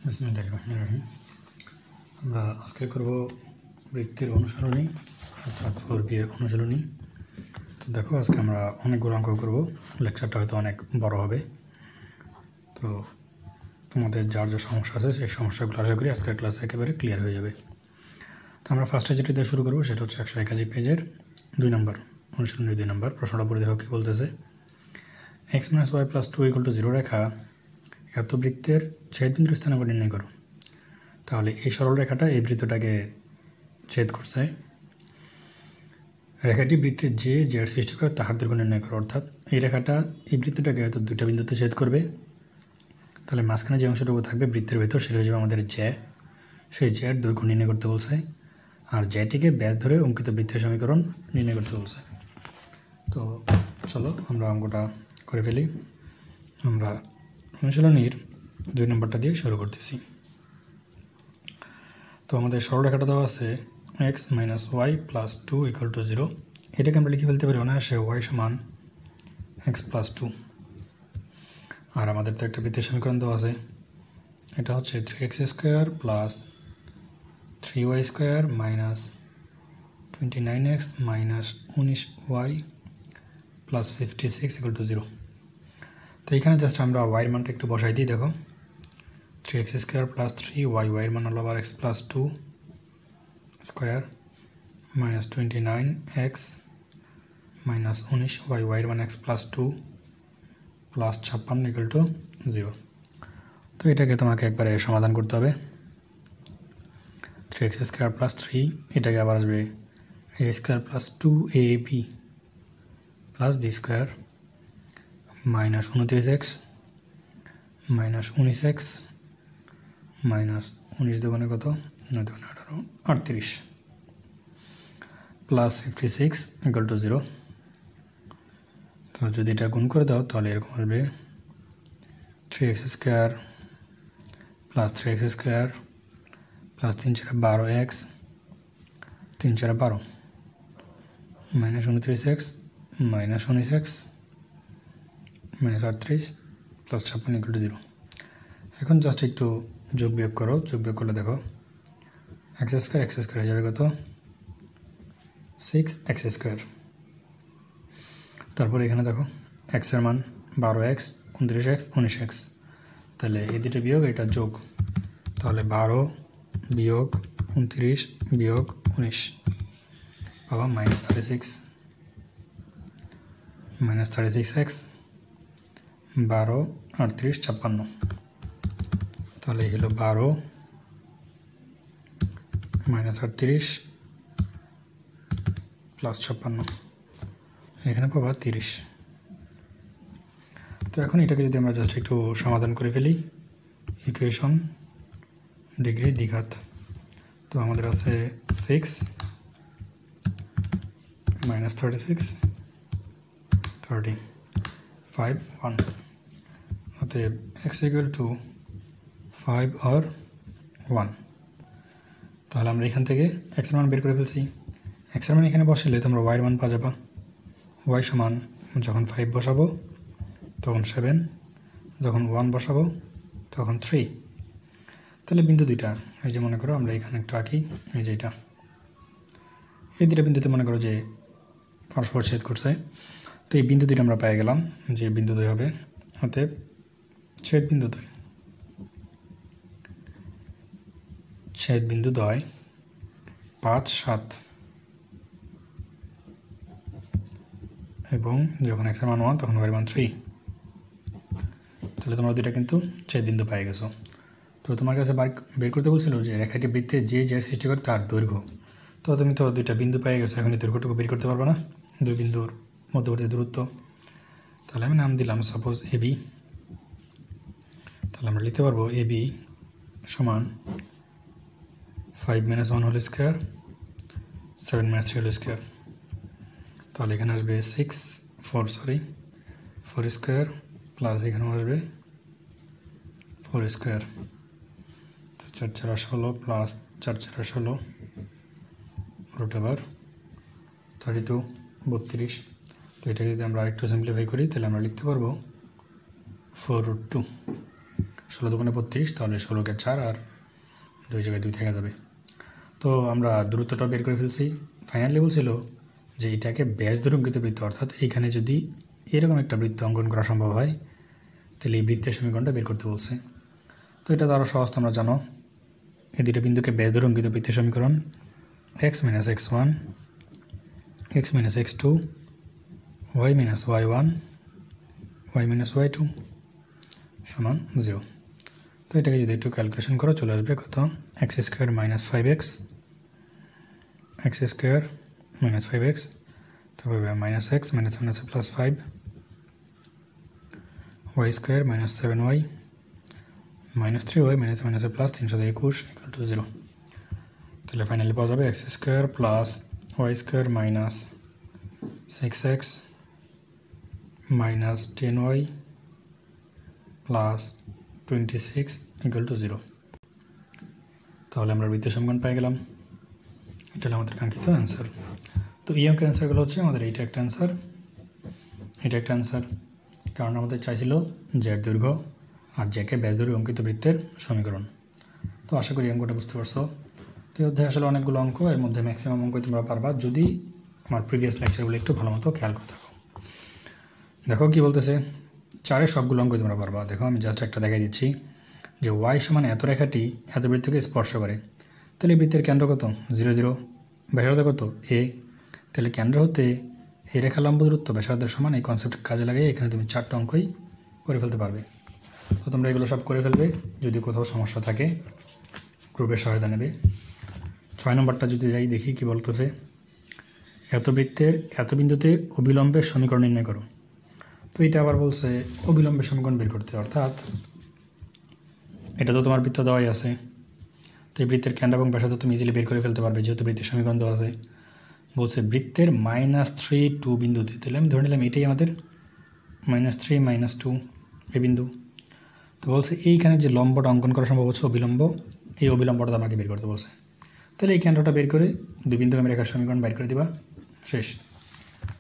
বিসমিল্লাহির রহমানির রহিম। আমরা আজকে করব বৃত্তের অনুসরণী অর্থাৎ 4B এর অনুশীলনী। তো দেখো, আজকে আমরা অনেকগুলো অঙ্ক করব। লেকচারটা হয়তো অনেক বড় হবে, তো তোমাদের যার যা সমস্যা আছে সেই সমস্যাগুলো আশা করি আজকের ক্লাসে একেবারে ক্লিয়ার হয়ে যাবে। তো আমরা ফার্স্টে যেটি দিয়ে শুরু করবো সেটা হচ্ছে 181 পেজের 2 নম্বর অনুশীলনী 2 নম্বর প্রশ্নটা পড়ে দেখো কী বলতেছে। x - y + 2 = 0 রেখা এত বৃত্তের ছেদবিন্দুর স্থানাঙ্ক নির্ণয় করো। তাহলে এই সরল রেখাটা এই বৃত্তটাকে ছেদ করছে, রেখাটি বৃত্তের যে জেড সৃষ্টি করে তাহার দৈর্ঘ্য নির্ণয় করো। অর্থাৎ এই রেখাটা এই বৃত্তটাকে হয়তো দুইটা বিন্দুতে ছেদ করবে, তাহলে মাঝখানে যে অংশটুকু থাকবে বৃত্তের ভেতর সেটা হয়ে যাবে আমাদের জ্যা। সেই জ্যার দৈর্ঘ্য নির্ণয় করতে বলছে, আর জ্যাটিকে ব্যাস ধরে অঙ্কিত বৃত্তের সমীকরণ নির্ণয় করতে বলছে। তো চলো আমরা অঙ্কটা করে ফেলি। আমরা অনুশীলনীর 2 নম্বরটা দিয়ে শুরু করতেছি। তো আমাদের সরলরেখাটা দেওয়া আছে x - y + 2 = 0। এটাকে আমরা লিখে ফেলতে পারি অনায়াসে y সমান x + 2। আর আমাদের তো একটা বৃত্তের সমীকরণ দেওয়া আছে, এটা হচ্ছে 3x² + 3y² - 29x - 19y + 56 = 0। তো এখানে জাস্ট আমরা y এর মানটা একটু বসাই দিই। দেখো, 3x² + 3y, y এর মান হলো আবার x + 2 square - 29x - 19y, y এর মান x + 2 + 56 = 0। তো এটাকে তোমাকে একবারে সমাধান করতে হবে। 3x² + 3, এটাকে আবার আসবে a² + 2ab + b² - 29x - 19x - 19 দুগুণে কত, 9 দুগুণে 18, 38 + 56 = 0। তো যদি এটা গুণ করে দাও তাহলে এরকম আসবে 3x² + 3x² + 3 × 4 12x 3 × 12 - 29x - 19x - 38 + 56 = 0। এখন জাস্ট একটু যোগ বিয়োগ করো। যোগ বিয়োগ করলে দেখো x² হয়ে যাবে কত, 6x²। তারপর এখানে দেখো x এর মান 12x 29x 19x, তাহলে এই দুটো বিয়োগ এটা যোগ, তাহলে 12 - 29 - 19 বাবা -36 - 36x 12 38 56, তাহলে এই হলো 12 - 38 + 56, এখানে পাবা 30। তো এখন এটাকে যদি আমরা জাস্ট একটু সমাধান করে ফেলি, ইকুয়েশন ডিগ্রি দ্বিঘাত, তো আমাদের আছে 6 - 36 30 5 1, অতএব x = 5 or 1। তাহলে আমরা এখান থেকে x এর মান বের করে ফেলছি। x এর মান এখানে বসালে তোমরা y এর মান পাওয়া যাবা। y সমান যখন 5 বসাবো তখন 7, যখন 1 বসাবো তখন 3। তাহলে বিন্দু দুইটা, এই যে মনে করো আমরা এখানে একটু আঁকি, এই যে এটা, এই দুটা বিন্দুতে মনে করো যে পরস্পর ছেদ করছে। তো এই বিন্দু দুইটা আমরা পেয়ে গেলাম যে বিন্দু দুই হবে, অতএব ছেদ বিন্দু দুই, ছেদ বিন্দু দ্বয় 5 7, এবং যখন x এর মান 1 তখন y এর মান 3। তাহলে তোমরা দুইটা কিন্তু ছেদ বিন্দু পেয়ে গেছো। তো তোমার কাছে বের করতে বলছিল যে রেখাটি বৃত্তে যে জেড সৃষ্টি করে তার দৈর্ঘ্য। তো তুমি তো দুইটা বিন্দু পেয়ে গেছো, এখন এই দৈর্ঘ্যটুকু বের করতে পারবে না, দুই বিন্দুর মধ্যবর্তী দূরত্ব। তাহলে আমি নাম দিলাম সাপোজ AB। তাহলে আমরা লিখতে পারবো AB সমান 5 - 1 হোল স্কোয়ার 7 - 3 হোল স্কোয়ার। তাহলে এখানে আসবে 4 স্কোয়ার প্লাস এখানেও আসবে 4 স্কোয়ার, তো 4 4 16 প্লাস 4 4 16 √ 32 32। তো এটাকে যদি আমরা আরেকটু সিম্পলিফাই করি তাহলে আমরা লিখতে পারবো 4√2 16 দুগুণে 32, তাহলে 16 কে 4 আর 2 জায়গায় 2 থেকে যাবে। তো আমরা দূরত্বটা বের করে ফেলছি। ফাইনালি বলছিল যে এটাকে ব্যাস ধরে অঙ্কিত বৃত্ত, অর্থাৎ এখানে যদি এরকম একটা বৃত্ত অঙ্কন করা সম্ভব হয় তাহলে এই বৃত্তের সমীকরণটা বের করতে বলছে। তো এটা তো আরও সহজ, তোমরা জানো এই দুটো বিন্দুকে ব্যাস ধরে অঙ্কিত বৃত্তের সমীকরণ x minus x1 x minus x2 y minus y1 y minus y2 সমান 0। তো এটাকে যদি একটু ক্যালকুলেশন করো চলে আসবে কত, x square minus 5x x square minus 5x, তারপর minus x minus minus plus 5 y square minus 7y minus 3y minus minus plus 321 equal to 0। তাহলে ফাইনালি পাওয়া যাবে x square plus y square minus 6x minus 10y plus 26 equal to 0। তাহলে আমরা বৃত্তের সমীকরণ পেয়ে গেলাম। এটা হলো আমাদের কাঙ্ক্ষিত অ্যান্সার। তো এই অঙ্কের অ্যান্সারগুলো হচ্ছে আমাদের এইটা একটা অ্যান্সার, এটা একটা অ্যান্সার, কারণ আমাদের চাইছিল জেড দৈর্ঘ্য আর জেকে ব্যাস দৈর্ঘ্য অঙ্কিত বৃত্তের সমীকরণ। তো আশা করি অঙ্কটা বুঝতে পারছো। তো এই অধ্যায়ে আসলে অনেকগুলো অঙ্ক, এর মধ্যে ম্যাক্সিমাম অঙ্কই তোমরা পারবা যদি আমার প্রিভিয়াস লেকচারগুলো একটু ভালো মতো খেয়াল করে থাকো। দেখো কি বলতেছে, 4-এর সবগুলো অঙ্কই তোমরা পারবা। দেখো আমি জাস্ট একটা দেখাই দিচ্ছি যে ওয়াই সমান এত রেখাটি এত বৃত্তকে স্পর্শ করে, তাহলে বৃত্তের কেন্দ্র কত 0 0, ব্যাসার্ধ কত a, তাহলে কেন্দ্র হতে এই রেখা লম্ব দূরত্ব ব্যাসার্ধের সমান। এই কনসেপ্ট কাজে লাগিয়ে এখানে তুমি 4টা অঙ্কই করে ফেলতে পারবে। তো তোমরা এগুলো সব করে ফেলবে, যদি কোথাও সমস্যা থাকে গ্রুপের সহায়তা নেবে। 6 নম্বরটা যদি যাই দেখি কি বলতেছে, এত বৃত্তের এত বিন্দুতে অবিলম্বের সমীকরণ নির্ণয় করো। তো এটা আবার বলছে অবিলম্বের সমীকরণ বের করতে, অর্থাৎ এটা তো তোমার বৃত্ত দেওয়াই আছে, তো এই বৃত্তের কেন্দ্র এবং ব্যাসার্ধ তুমি ইজিলি বের করে ফেলতে পারবে যেহেতু বৃত্তের সমীকরণ দেওয়া আছে। বলছে বৃত্তের -3 2 বিন্দুতে, তাহলে আমি ধরে নিলাম এটাই আমাদের -3 -2 এই বিন্দু। তো বলছে এইখানে যে লম্বটা অঙ্কন করা সম্ভব হচ্ছে অবিলম্ব, এই অবিলম্বটা আমাকে বের করতে বলছে। তাহলে এই কেন্দ্রটা বের করে 2 বিন্দু আমি রেখার সমীকরণ বের করে দিবা, শেষ।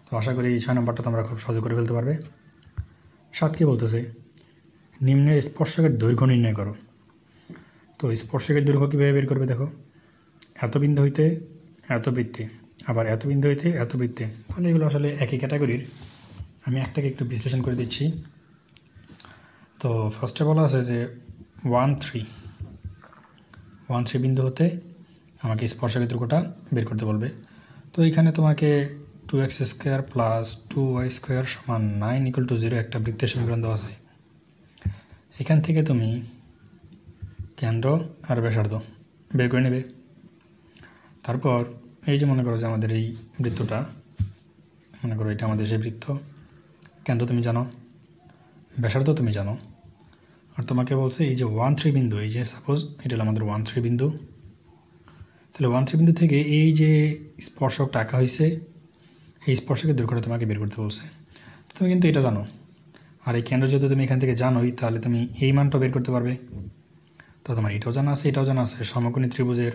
তো আশা করি এই 6 নম্বরটা তোমরা খুব সহজে করে ফেলতে পারবে। 7 কি বলতেছে, নিম্নে স্পর্শকের দৈর্ঘ্য নির্ণয় করো। তো স্পর্শকের দৈর্ঘ্য কীভাবে বের করবে, দেখো এত বিন্দু হইতে এত বৃত্তে, আবার এত বিন্দু হইতে এত বৃত্তে, তাহলে এগুলো আসলে একই ক্যাটাগরির। আমি একটাকে একটু বিশ্লেষণ করে দিচ্ছি। তো ফার্স্টে বলা আছে যে 1 3 বিন্দু হতে আমাকে স্পর্শকের দৈর্ঘ্যটা বের করতে বলবে। তো এইখানে তোমাকে 2x square plus 2y square সমান 9 ইকুয়াল টু 0 একটা বৃত্তের সমীকরণ দেওয়া আছে। এখান থেকে তুমি কেন্দ্র আর ব্যাসার্ধ বের করে নেবে। তারপর এই যে মনে করো যে আমাদের এই বৃত্তটা, মনে করো এটা আমাদের সেই বৃত্ত, কেন্দ্র তুমি জানো, ব্যাসার্ধ তুমি জানো, আর তোমাকে বলছে এই যে 1 3 বিন্দু, এই যে সাপোজ এটা হলো আমাদের 1 3 বিন্দু, তাহলে 1 3 বিন্দু থেকে এই যে স্পর্শকটা আঁকা হয়েছে এই স্পর্শকের দৈর্ঘ্যটা তোমাকে বের করতে বলছে। তো তুমি কিন্তু এটা জানো, আর এই কেন্দ্র যেহেতু তুমি এখান থেকে জানোই, তাহলে তুমি এই মানটা বের করতে পারবে। তো তোমার এটাও জানা আছে এটাও জানা আছে, সমকোণী ত্রিভুজের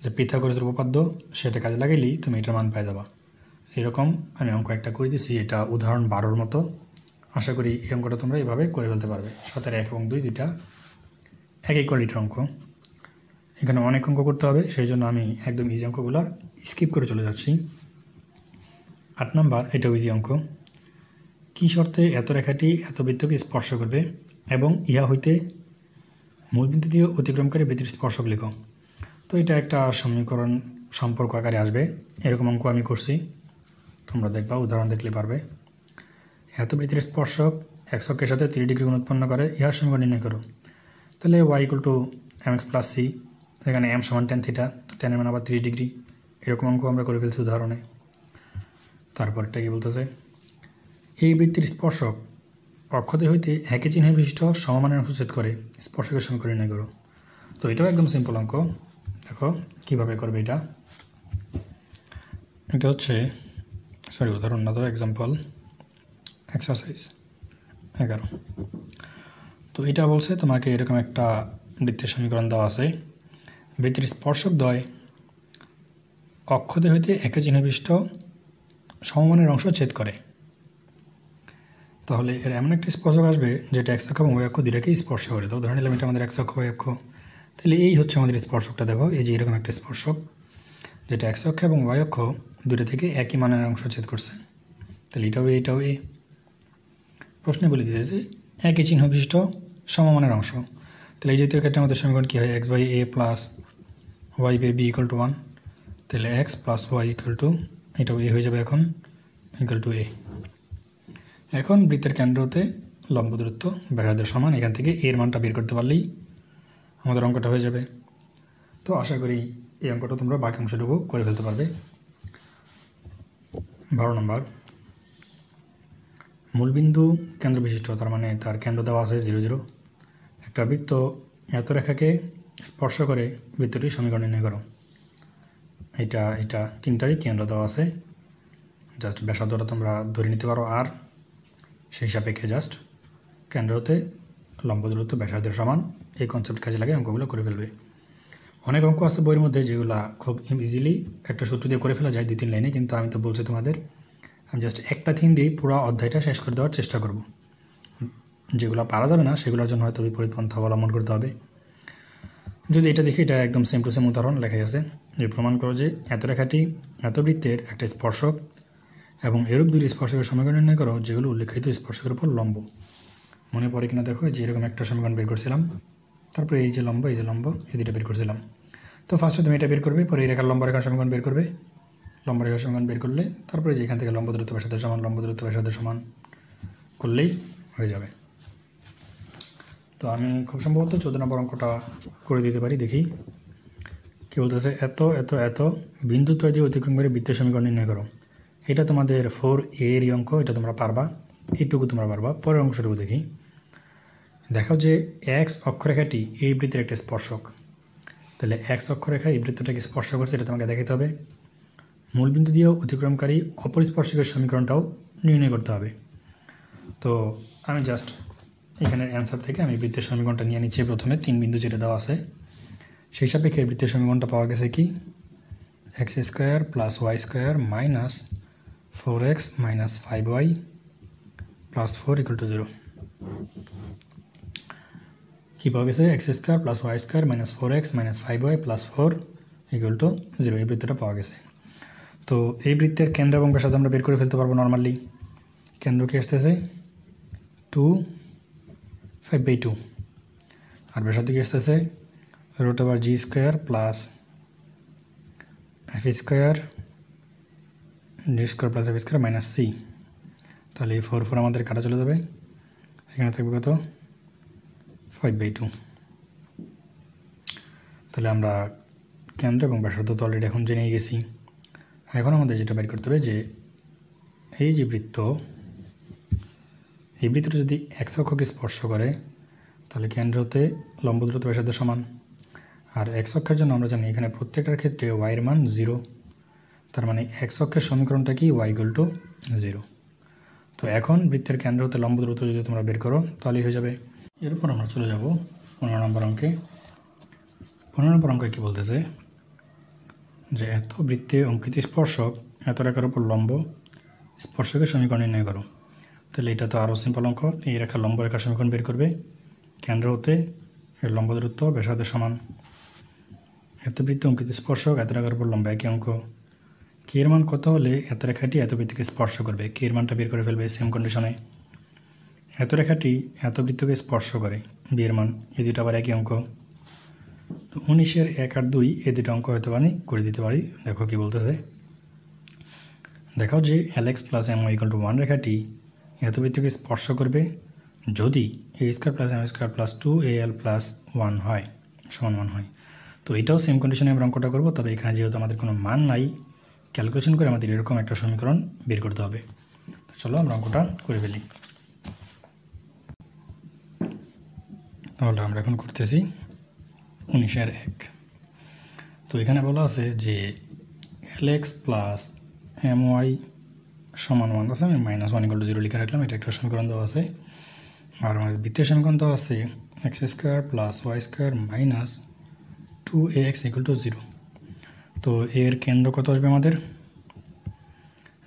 যে পিথাগোরাসের উপপাদ্য সেটা কাজে লাগাইলেই তুমি এটার মান পেয়ে যাবা। এরকম আমি অঙ্ক একটা করে দিচ্ছি, এটা উদাহরণ 12-র মতো। আশা করি এই অঙ্কটা তোমরা এভাবে করে ফেলতে পারবে। 7-এর 1 এবং 2 দুইটা একই কোয়ালিটির অঙ্ক, এখানে অনেক অঙ্ক করতে হবে, সেই জন্য আমি একদম ইজি অঙ্কগুলো স্কিপ করে চলে যাচ্ছি। 8 নম্বর, এটাও ইজি অঙ্ক। কী শর্তে এত রেখাটি এত বৃত্তকে স্পর্শ করবে এবং ইহা হইতে মূলবিন্দু দিয়ে অতিক্রমকারী বৃত্তের স্পর্শক লেখো। তো এটা একটা সমীকরণ সম্পর্ক আকারে আসবে, এরকম অঙ্ক আমি করছি, তোমরা দেখবা উদাহরণ দেখলে পারবে। এত বৃত্তের স্পর্শক x অক্ষের সাথে 30 ডিগ্রি কোণ উৎপন্ন করে, ইহার সমীকরণ নির্ণয় করো। তাহলে y = mx + c, এখানে m = tan θ, তো tan এর মান আবার 30 ডিগ্রি, এরকম অঙ্ক আমরা করে ফেলছি উদাহরণে। তারপরটা কি বলতেছে, এই বৃত্তের স্পর্শক অক্ষতে হইতে একই চিহ্ন বিশিষ্ট সমমানের অংশ ছেদ করে, স্পর্শকের সমীকরণ নির্ণয় করো। তো এটাও একদম সিম্পল অঙ্ক, দেখো কীভাবে করবে এটা। এটা হচ্ছে উদাহরণ না, তো এক্সাম্পল এক্সারসাইজ 11। তো এটা বলছে তোমাকে এরকম একটা বৃত্তের সমীকরণ দেওয়া আছে, বৃত্তের স্পর্শক দ্বয় অক্ষতে হইতে একই চিহ্ন বিশিষ্ট সমমানের অংশ ছেদ করে। তাহলে এর এমন একটা স্পর্শক আসবে যেটা এক্স অক্ষ এবং ওয়াই অক্ষ দুটাকেই স্পর্শ করে। তো ধরে নিলাম এটা আমাদের এক্স অক্ষ ওয়াই অক্ষ, তাহলে এই হচ্ছে আমাদের স্পর্শকটা। দেখো এই যে এরকম একটা স্পর্শক যেটা এক্স অক্ষ এবং ওয়াই অক্ষ দুটো থেকে একই মানের অংশ ছেদ করছে। তাহলে এটাও এ। প্রশ্নে বলে দিয়েছে যে একই চিহ্ন বিশিষ্ট সমমানের অংশ। তাহলে এই জাতীয় ক্ষেত্রে আমাদের সমীকরণ কী হয়, x by a plus y by b equal to 1। তাহলে x plus y equal to এটাও এ হয়ে যাবে এখন, ইকুয়াল টু এ। এখন বৃত্তের কেন্দ্র হতে লম্ব দূরত্ব ব্যাসার্ধের সমান, এখান থেকে এর মানটা বের করতে পারলেই আমাদের অঙ্কটা হয়ে যাবে। তো আশা করি এই অঙ্কটা তোমরা বাকি অংশটুকু করে ফেলতে পারবে। 12 নম্বর, মূলবিন্দু কেন্দ্র বিশিষ্ট, তার মানে তার কেন্দ্র দেওয়া আছে 0 0। একটা বৃত্ত এত রেখাকে স্পর্শ করে বৃত্তটির সমীকরণ নির্ণয় করো। এটা তিনটারই কেন্দ্র দেওয়া আছে, জাস্ট ব্যাসার্ধটা তোমরা ধরে নিতে পারো, আর সেই সাপেক্ষে জাস্ট কেন্দ্র হতে লম্ব দূরত্ব ব্যাসার্ধের সমান, এই কনসেপ্ট কাজে লাগে অঙ্কগুলো করে ফেলবে। অনেক অঙ্ক আছে বইয়ের মধ্যে যেগুলো খুব ইজিলি একটা সূত্র দিয়ে করে ফেলা যায় 2-3 লাইনে, কিন্তু আমি তো বলছি তোমাদের আমি জাস্ট একটা থিম দিয়ে পুরো অধ্যায়টা শেষ করে দেওয়ার চেষ্টা করব। যেগুলো পারা যাবে না সেগুলোর জন্য হয়তো বিপরীত পন্থা অবলম্বন করতে হবে। যদি এটা দেখি, এটা একদম সেম টু সেম উদাহরণ লেখাই আছে যে প্রমাণ করো যে এত রেখাটি এত বৃত্তের একটা স্পর্শক এবং এরূপ দুটি স্পর্শকের সমীকরণ নির্ণয় করো যেগুলো উল্লেখিত স্পর্শকের উপর লম্ব। মনে পড়ে কিনা দেখো, যে এরকম একটা সমীকরণ বের করছিলাম, তারপরে এই যে লম্ব এই দুটো বের করছিলাম। তো ফার্স্টে তুমি এটা বের করবে, পরে এই রেখার লম্ব রেখার সমীকরণ বের করবে, লম্ব রেখার সমীকরণ বের করলে তারপরে যে এখান থেকে লম্ব দূরত্ব ব্যাসার্ধের সমান, লম্ব দূরত্ব ব্যাসার্ধের সমান করলেই হয়ে যাবে। তো আমি খুব সম্ভবত 14 নম্বর অঙ্কটা করে দিতে পারি, দেখি কী বলতেছে। এত এত এত বিন্দু তৈরি অতিক্রম করে বৃত্তের সমীকরণ নির্ণয় করো। এটা তোমাদের 4A-এরই অঙ্ক, এটা তোমরা পারবা, এইটুকু তোমরা পারবা। পরের অংশটুকু দেখি। দেখো যে এক্স অক্ষরেখাটি এই বৃত্তের একটা স্পর্শক, তাহলে এক্স অক্ষরেখা এই বৃত্তটাকে স্পর্শ করছে, এটা তোমাকে দেখাতে হবে। মূলবিন্দু দিয়েও অতিক্রমকারী অপর স্পর্শকের সমীকরণটাও নির্ণয় করতে হবে। তো আমি জাস্ট এখানের অ্যান্সার থেকে আমি বৃত্তের সমীকরণটা নিয়ে নিচ্ছি। প্রথমে 3 বিন্দু যেটা দেওয়া আছে সেই সাপেক্ষে বৃত্তের সমীকরণটা পাওয়া গেছে কি, x square plus y square minus 4x minus 5y plus 4 equal to 0। কী পাওয়া গেছে, x square plus y square minus 4x minus 5y plus 4 equal to 0, এই বৃত্তটা পাওয়া গেছে। তো এই বৃত্তের কেন্দ্র এবং ব্যাসার্ধ আমরা বের করে ফেলতে পারবো নর্মালি। কেন্দ্র কি আসতেছে 2 5/2, আর ব্যাসার্ধ কি আসতেছে √g square plus f square d square plus f square minus c। তাহলে এই 4 আমাদের কাটা চলে যাবে, এখানে থাকবে কত 5/2। তাহলে আমরা কেন্দ্র এবং ব্যাসার্ধ তো অলরেডি এখন জেনে গেছি। এখন আমাদের যেটা বের করতে হবে যে এই যে বৃত্ত, এই বৃত্তটা যদি এক্স অক্ষকে স্পর্শ করে তাহলে কেন্দ্র হতে লম্ব দূরত্ব ব্যাসার্ধের সমান। আর এক্স অক্ষের জন্য আমরা জানি এখানে প্রত্যেকটার ক্ষেত্রে ওয়াইয়ের মান 0, তার মানে এক্স অক্ষের সমীকরণটা কি y ইকুয়াল টু 0। তো এখন বৃত্তের কেন্দ্র হতে লম্ব দূরত্ব যদি তোমরা বের করো তাহলেই হয়ে যাবে। এরপর আমরা চলে যাব 15 নম্বর অঙ্কে। 15 নম্বর অঙ্কে কী বলতেছে যে এত বৃত্তে অঙ্কিত স্পর্শক এত রেখার উপর লম্ব স্পর্শকের সমীকরণ নির্ণয় করো। তাহলে এটা তো আরও সিম্পল অঙ্ক। এই রেখা লম্ব রেখার সমীকরণ বের করবে, কেন্দ্র হতে এর লম্ব দূরত্ব ব্যাসার্ধের সমান। এত বৃত্তে অঙ্কিত স্পর্শক এত রেখার উপর লম্ব, একই অঙ্ক। কে এর মান কত হলে এত রেখাটি এত বৃত্তকে স্পর্শ করবে, কে এর মানটা বের করে ফেলবে সেম কন্ডিশনে। এত রেখাটি এত বৃত্তকে স্পর্শ করে, বি এর মান, এই দুটো আবার একই অঙ্ক। তো 19-এর 1 আর 2 এই দুটো অঙ্ক হয়তো আমি করে দিতে পারি। দেখো কি বলতেছে, দেখাও যে lx plus my equal to 1 রেখাটি এত বৃত্তকে স্পর্শ করবে যদি a square plus m square plus 2al plus 1 হয়, সমান 1 হয়। তো এটাও সেম কন্ডিশনে আমরা অঙ্কটা করবো, তবে এখানে যেহেতু আমাদের কোনো মান নাই, ক্যালকুলেশন করে আমাদের এরকম একটা সমীকরণ বের করতে হবে। তো চলো আমরা অঙ্কটা করে ফেলি। তাহলে আমরা এখন করতেছি 19-এর 1। তো এখানে বলা আছে যে lx প্লাস my সমান 1 আছে, আমি -1 ইকুয়াল টু 0 লিখে রাখলাম, এটা একটা সমীকরণ দেওয়া আছে। আর আমাদের বৃত্তের সমীকরণ দেওয়া আছে x square plus y square minus 2ax equal to 0। তো এর কেন্দ্র কত আসবে আমাদের,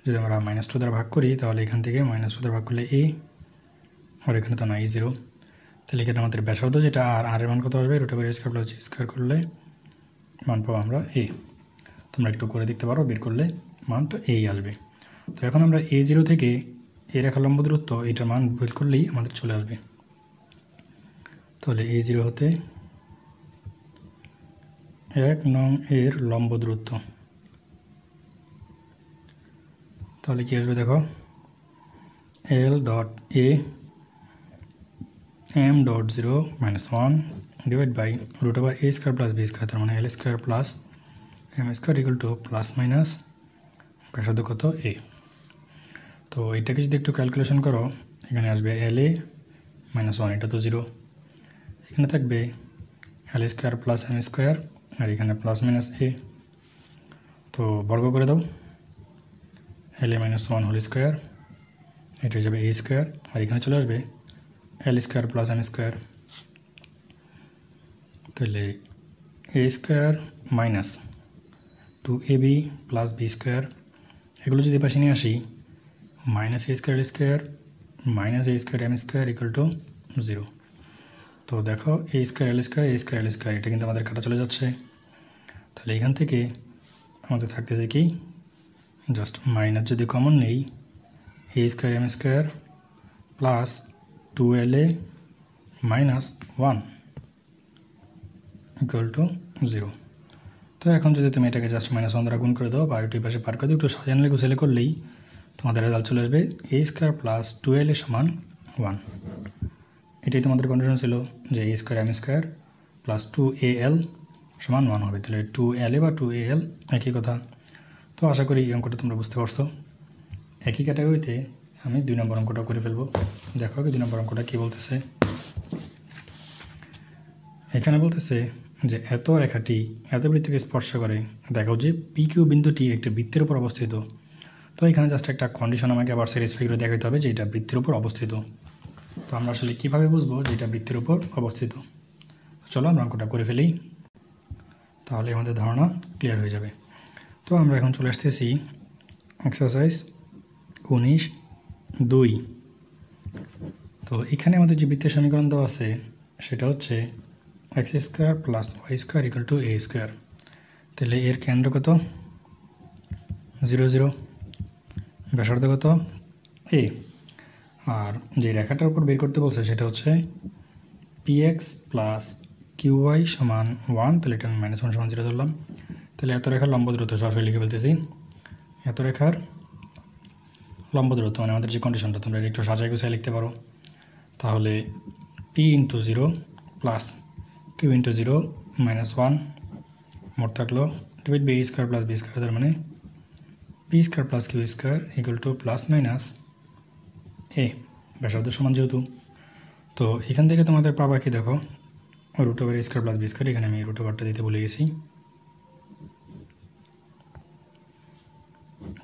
যদি আমরা -2 দ্বারা ভাগ করি তাহলে এখান থেকে -2 দ্বারা ভাগ করলে a, আর এখানে তো না E0, তাহলে এখানে আমাদের ব্যাসার্ধ যেটা আর এর মান কত আসবে √a² + g² করলে মান পাবো আমরা a। তোমরা একটু করে দেখতে পারো, বের করলে মানটা এই আসবে। তো এখন আমরা A0 থেকে এ রেখা লম্ব দূরত্ব এটার মান বের করলেই আমাদের চলে আসবে। তাহলে A0 হতে 1 নং এর লম্ব দূরত্ব, তাহলে কি আসবে দেখো, L.A m.0 - 1 divide by √a² + b², তার মানে L² + m² প্লাস মাইনাস ব্যাসার্ধ কত a। তো এটাকে যদি একটু ক্যালকুলেশন করো, এখানে আসবে LA - 1, এটা তো 0, এখানে থাকবে L² + m², আর এখানে প্লাস মাইনাস a। তো বর্গ করে দাও, LA - 1 হোল স্কোয়ার, এটা হয়ে যাবে a², আর এখানে চলে আসবে L² + m², তাহলে a² - 2ab + b², এগুলো যদি পাশে নিয়ে আসি -a² L² -a² m² = 0। তো দেখো a² L² a² L² এটা কিন্তু আমাদের কাটা চলে যাচ্ছে, তাহলে এখান থেকে আমাদের থাকতেছে কি, জাস্ট মাইনাস যদি কমন নেই a² m² প্লাস 2LA - 1 = 0। তো এখন যদি তুমি এটাকে জাস্ট -1 দ্বারা গুণ করে দাও বা দুই পাশে পার করে দাও, একটু সাজানো গুছালে করলেই তোমাদের রেজাল্ট চলে আসবে a² + 2LA = 1। এটাই তোমাদের কন্ডিশন ছিল যে a² m² + 2AL = 1 হবে, তাহলে 2LA বা 2AL একই কথা। তো আশা করি এই অঙ্কটা তোমরা বুঝতে পারছো। একই ক্যাটাগরিতে আমি 2 নম্বর অঙ্কটা করে ফেলবো। দেখো 2 নম্বর অঙ্কটা কী বলতেছে। এখানে বলতেছে যে এত রেখাটি এত বৃত্তকে স্পর্শ করে, দেখো যে PQ বিন্দুটি একটি বৃত্তের উপর অবস্থিত। তো এখানে জাস্ট একটা কন্ডিশন আমাকে আবার স্যাটিসফাই করে দেখাতে হবে যে এটা বৃত্তের উপর অবস্থিত। তো আমরা আসলে কীভাবে বুঝবো যে এটা বৃত্তের উপর অবস্থিত? চলো আমরা অঙ্কটা করে ফেলি, তাহলে আমাদের ধারণা ক্লিয়ার হয়ে যাবে। তো আমরা এখন চলে আসতেছি এক্সারসাইজ 19(2). তো এখানে আমাদের যে বৃত্তের সমীকরণ দেওয়া আছে সেটা হচ্ছে x² + y² = a²। তাহলে এর কেন্দ্র কত 0 0, ব্যাসার্ধ কত a, আর যে রেখাটার উপর বের করতে বলছে সেটা হচ্ছে px + qy = 1, তাহলে এটা আমি -1 = 0 ধরলাম। তাহলে এত রেখার লম্ব দূরত্ব সরাসরি লিখে ফেলতেছি, এত রেখার লম্ব দূরত্ব মানে আমাদের যে কন্ডিশনটা তোমরা একটু সাজাই গুছাই লিখতে পারো। তাহলে p × 0 + q × 0 - 1 মোট থাকলো ডিভাইড বাই a² + b², তার মানে p² + q² = plus minus a, ব্যাসার্ধ সমান যেহেতু। তো এখান থেকে তোমাদের পাবা কি দেখো √a² + b², এখানে আমি √টা দিতে ভুলে গেছি।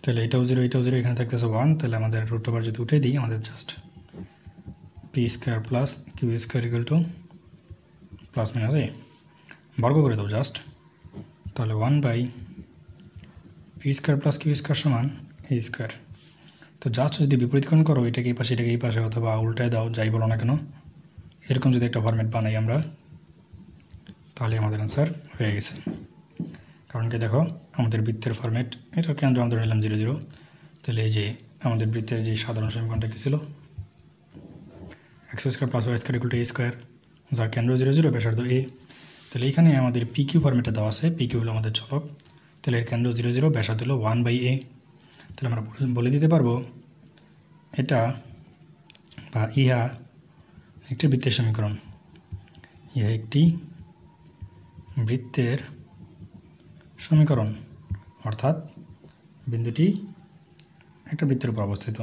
তাহলে এটাও 0 এটাও 0, এখানে থাকতেছে 1, তাহলে আমাদের √, যদি উঠে দিই আমাদের just p² + q² = plus minus a, বর্গ করে দাও জাস্ট, তাহলে 1/p² + q² = a²। তো জাস্ট যদি বিপরীতকরণ করো এটাকে এই পাশে এটাকে এই পাশে অথবা উল্টায় দাও, যাই বলো না কেন, এরকম যদি একটা ফরম্যাট বানাই আমরা, তাহলে আমাদের অ্যান্সার হয়ে গেছে। কারণ কি দেখো আমাদের বৃত্তের ফরম্যাট, এটার কেন্দ্র আমরা নিলাম 0 0, তাহলে এই যে আমাদের বৃত্তের যে সাধারণ সমীকরণটা কী ছিল x² + y² = a², যার কেন্দ্র 0 0, ব্যাসার্ধ a। তাহলে এখানে আমাদের PQ ফরম্যাটে দেওয়া আছে, PQ হলো আমাদের চলক, তাহলে এর কেন্দ্র 0 0, ব্যাসার্ধ হলো 1/a। তাহলে আমরা বলে দিতে পারবো এটা বা ইহা একটি বৃত্তের সমীকরণ, ইহা একটি বৃত্তের সমীকরণ, অর্থাৎ বিন্দুটি একটা বৃত্তের উপর অবস্থিত।